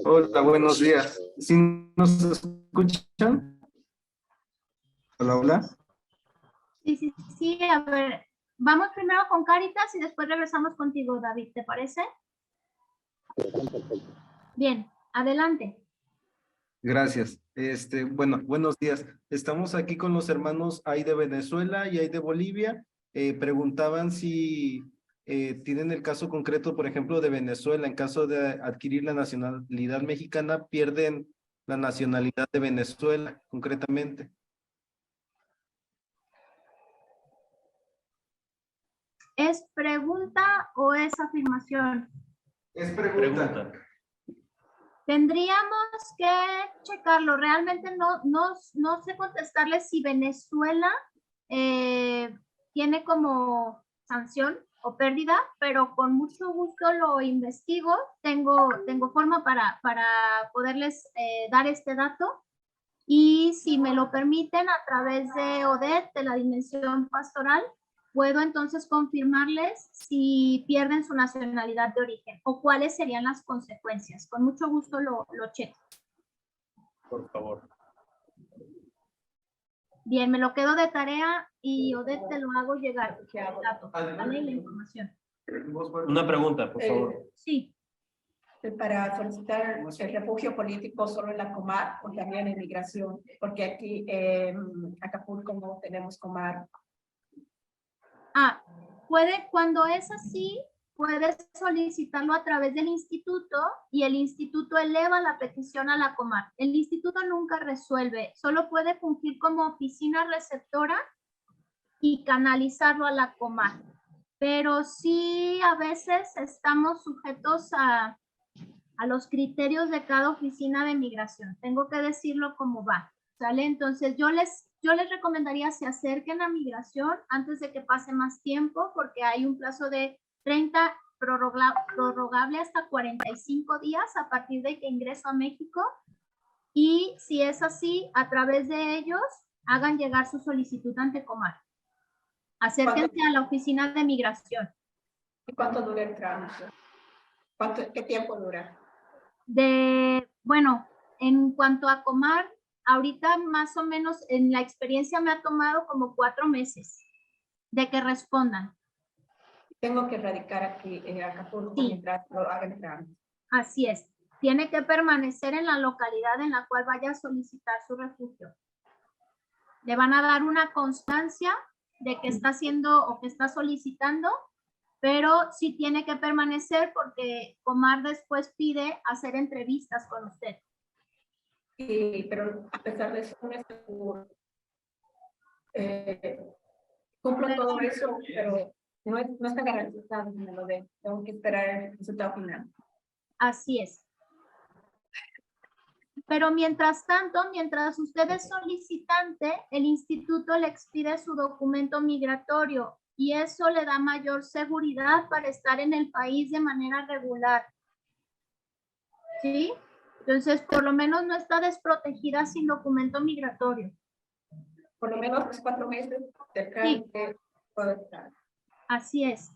Hola, buenos días. ¿Sí nos escuchan? Hola, hola. Sí, a ver, vamos primero con Cáritas y después regresamos contigo, David, ¿te parece? Bien, adelante. Gracias. Bueno, buenos días. Estamos aquí con los hermanos, hay de Venezuela y hay de Bolivia. Preguntaban si tienen el caso concreto, por ejemplo, de Venezuela. En caso de adquirir la nacionalidad mexicana, pierden la nacionalidad de Venezuela, concretamente. ¿Es pregunta o es afirmación? Es pregunta. Tendríamos que checarlo. Realmente no sé contestarle si Venezuela tiene como sanción o pérdida, pero con mucho gusto lo investigo. Tengo forma para poderles dar este dato. Y si me lo permiten, a través de Odette, de la Dimensión Pastoral, puedo entonces confirmarles si pierden su nacionalidad de origen o cuáles serían las consecuencias. Con mucho gusto lo checo. Por favor. Bien, me lo quedo de tarea y Odette te lo hago llegar. El dato, ¿vale? La información. Una pregunta, por favor. Sí. Para solicitar el refugio político solo en la Comar o también en Migración, porque aquí en Acapulco no tenemos Comar. Cuando es así, puedes solicitarlo a través del instituto y el instituto eleva la petición a la Comar. El instituto nunca resuelve, solo puede fungir como oficina receptora y canalizarlo a la Comar. Pero sí, a veces estamos sujetos a los criterios de cada oficina de migración. Tengo que decirlo como va, ¿sale? Entonces yo les recomendaría se acerquen a migración antes de que pase más tiempo, porque hay un plazo de 30, prorrogable hasta 45 días a partir de que ingreso a México. Y si es así, a través de ellos, hagan llegar su solicitud ante Comar. Acérquense a la oficina de migración. ¿Y cuánto dura el trámite? ¿Qué tiempo dura? Bueno, en cuanto a Comar, ahorita más o menos en la experiencia me ha tomado como 4 meses de que respondan. Tengo que radicar aquí en Acapulco Sí. mientras lo hagan el trámite. Así es. Tiene que permanecer en la localidad en la cual vaya a solicitar su refugio. Le van a dar una constancia de que está haciendo o que está solicitando, pero sí tiene que permanecer porque Comar después pide hacer entrevistas con usted. Sí, pero a pesar de eso, no estoy seguro. Cumplo todo eso, pero no está garantizado que me lo den. Tengo que esperar el resultado final. Así es. Pero mientras tanto, mientras usted es solicitante, el instituto le expide su documento migratorio y eso le da mayor seguridad para estar en el país de manera regular. ¿Sí? Entonces, por lo menos no está desprotegida sin documento migratorio. Por lo menos los 4 meses del trámite puedo estar. Así es.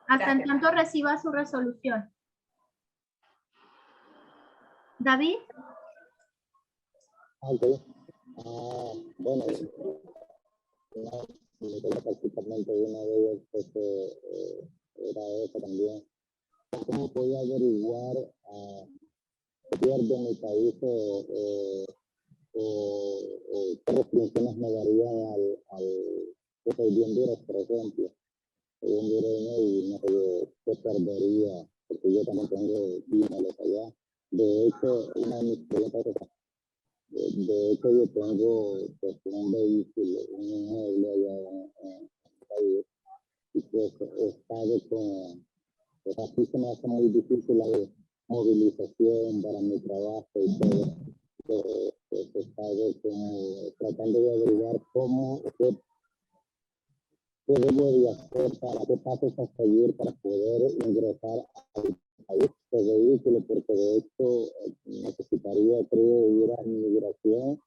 Hasta en Gracias. tanto reciba su resolución. David. Ok. Bueno, prácticamente una de ellas pues, era esa también. ¿Cómo podía averiguar pierdo en mi país qué restricciones me darían yo soy de Honduras, por ejemplo? Soy hondureño y no sé qué perdería, porque yo también tengo bienes allá. De hecho, una de mis preguntas es, de hecho yo tengo pues, un vehículo, un inmueble allá en el país, y pues he estado con, pues así se me hace muy difícil la movilización para mi trabajo y todo. Pues he estado como tratando de averiguar qué debo de hacer, para qué pasos a seguir para poder ingresar al país de vehículo, porque de hecho necesitaría, creo, ir a migración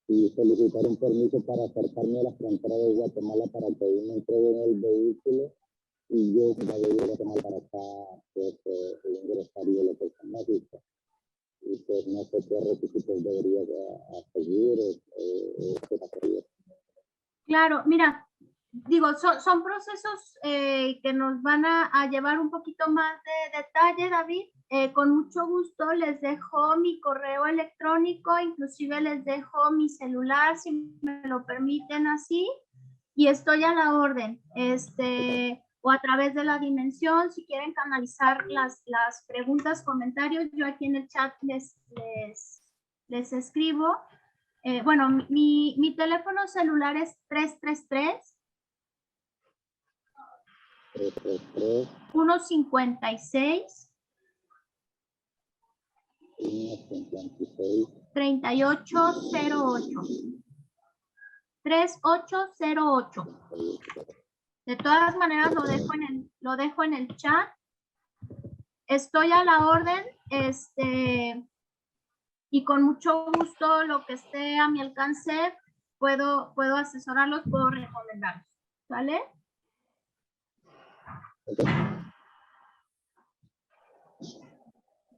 y solicitar un permiso para acercarme a la frontera de Guatemala para que ahí me entreguen el vehículo y yo de Guatemala para acá pues ingresaría lo que es México. Y pues no sé qué requisitos debería seguir. Claro, mira, digo, son procesos que nos van a llevar un poquito más de detalle, David. Con mucho gusto les dejo mi correo electrónico, inclusive les dejo mi celular, si me lo permiten así, y estoy a la orden, o a través de la dimensión, si quieren canalizar las preguntas, comentarios, yo aquí en el chat les escribo. Bueno, mi teléfono celular es 333 156 3808 3808. De todas maneras lo dejo en el chat. Estoy a la orden, y con mucho gusto lo que esté a mi alcance puedo asesorarlos, puedo recomendarlos, ¿vale?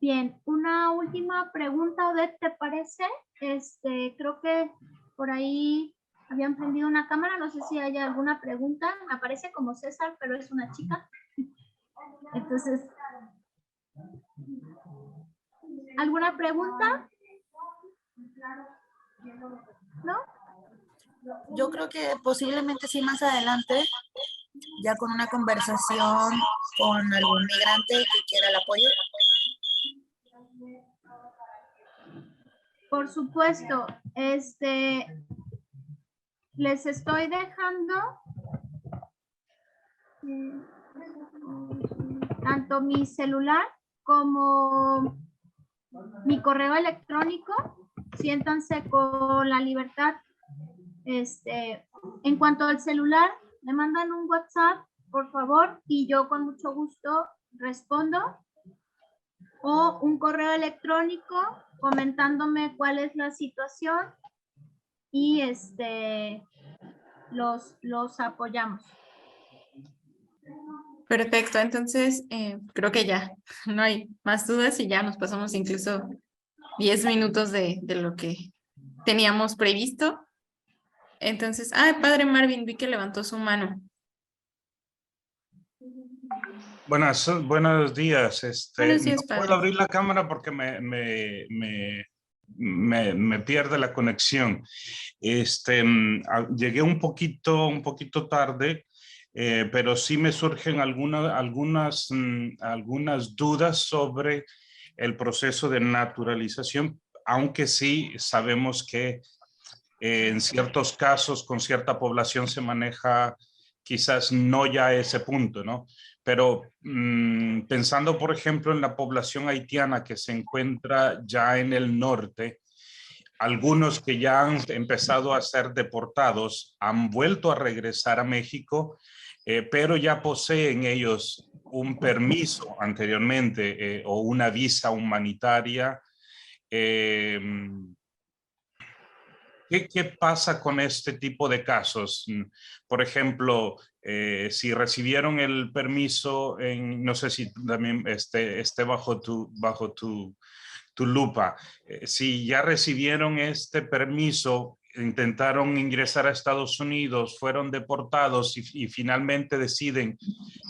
Bien, una última pregunta, Odette, ¿te parece? Creo que por ahí habían prendido una cámara, no sé si hay alguna pregunta. Me aparece como César, pero es una chica. Entonces, ¿alguna pregunta? ¿No? Yo creo que posiblemente sí más adelante, ya con una conversación con algún migrante que quiera el apoyo. Por supuesto, les estoy dejando tanto mi celular como mi correo electrónico. Siéntanse con la libertad. En cuanto al celular, me mandan un WhatsApp, por favor, y yo con mucho gusto respondo. O un correo electrónico comentándome cuál es la situación y los apoyamos. Perfecto, entonces creo que ya no hay más dudas y ya nos pasamos incluso 10 minutos de lo que teníamos previsto. Entonces, padre Marvin, vi que levantó su mano. Buenos días. Buenos No días, puedo padre. abrir la cámara porque me pierde la conexión. Llegué un poquito tarde, pero sí me surgen algunas dudas sobre el proceso de naturalización, aunque sí sabemos que en ciertos casos con cierta población se maneja quizás no ya a ese punto, ¿no? Pero pensando, por ejemplo, en la población haitiana que se encuentra ya en el norte, algunos que ya han empezado a ser deportados han vuelto a regresar a México, pero ya poseen ellos un permiso anteriormente o una visa humanitaria. ¿Qué pasa con este tipo de casos? Por ejemplo, si recibieron el permiso, no sé si también esté bajo tu lupa. Si ya recibieron este permiso, intentaron ingresar a Estados Unidos, fueron deportados y finalmente deciden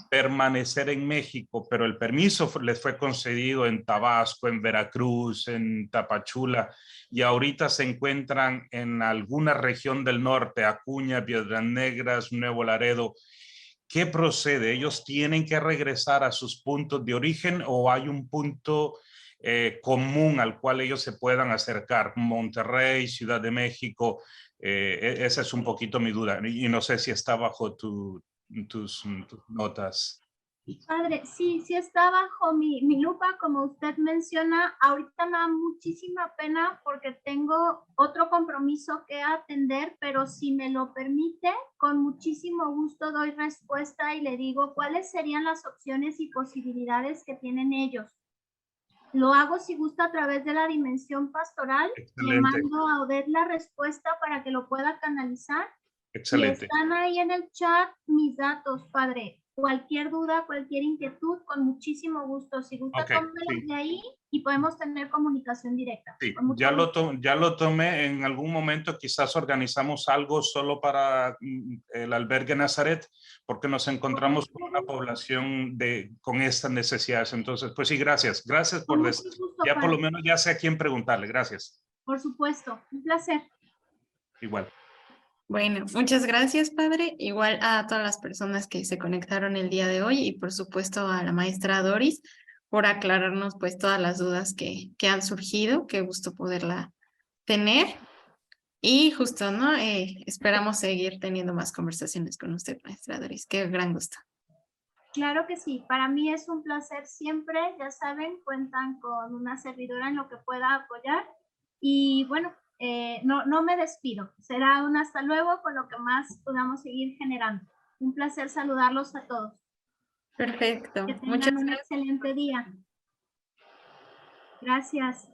permanecer en México, pero el permiso les fue concedido en Tabasco, en Veracruz, en Tapachula, y ahorita se encuentran en alguna región del norte, Acuña, Piedras Negras, Nuevo Laredo. ¿Qué procede? ¿Ellos tienen que regresar a sus puntos de origen o hay un punto común al cual ellos se puedan acercar? Monterrey, Ciudad de México, esa es un poquito mi duda y no sé si está bajo tus notas. Padre, sí está bajo mi lupa, como usted menciona. Ahorita me da muchísima pena porque tengo otro compromiso que atender, pero si me lo permite, con muchísimo gusto doy respuesta y le digo cuáles serían las opciones y posibilidades que tienen ellos. Lo hago si gusta a través de la dimensión pastoral. Excelente. Le mando a Odette la respuesta para que lo pueda canalizar. Excelente. Y están ahí en el chat mis datos, padre. Cualquier duda, cualquier inquietud, con muchísimo gusto. Si gusta, Okay, tómelo sí. de ahí y podemos tener comunicación directa. Sí, Con mucho ya gusto. lo tomé en algún momento, quizás organizamos algo solo para el albergue Nazaret, porque nos encontramos con una población con estas necesidades. Entonces, pues sí, gracias. Gracias Con por mucho gusto, ya por lo padre. menos ya sé a quién preguntarle. Gracias. Por supuesto, un placer. Igual. Bueno, muchas gracias, padre. Igual a todas las personas que se conectaron el día de hoy y por supuesto a la maestra Doris por aclararnos pues todas las dudas que han surgido. Qué gusto poderla tener. Y justo, ¿no? Esperamos seguir teniendo más conversaciones con usted, maestra Doris. Qué gran gusto. Claro que sí, para mí es un placer siempre, ya saben, cuentan con una servidora en lo que pueda apoyar y bueno, no me despido, será un hasta luego con lo que más podamos seguir generando. Un placer saludarlos a todos. Perfecto. Que Muchas tengan un gracias. excelente día. Gracias.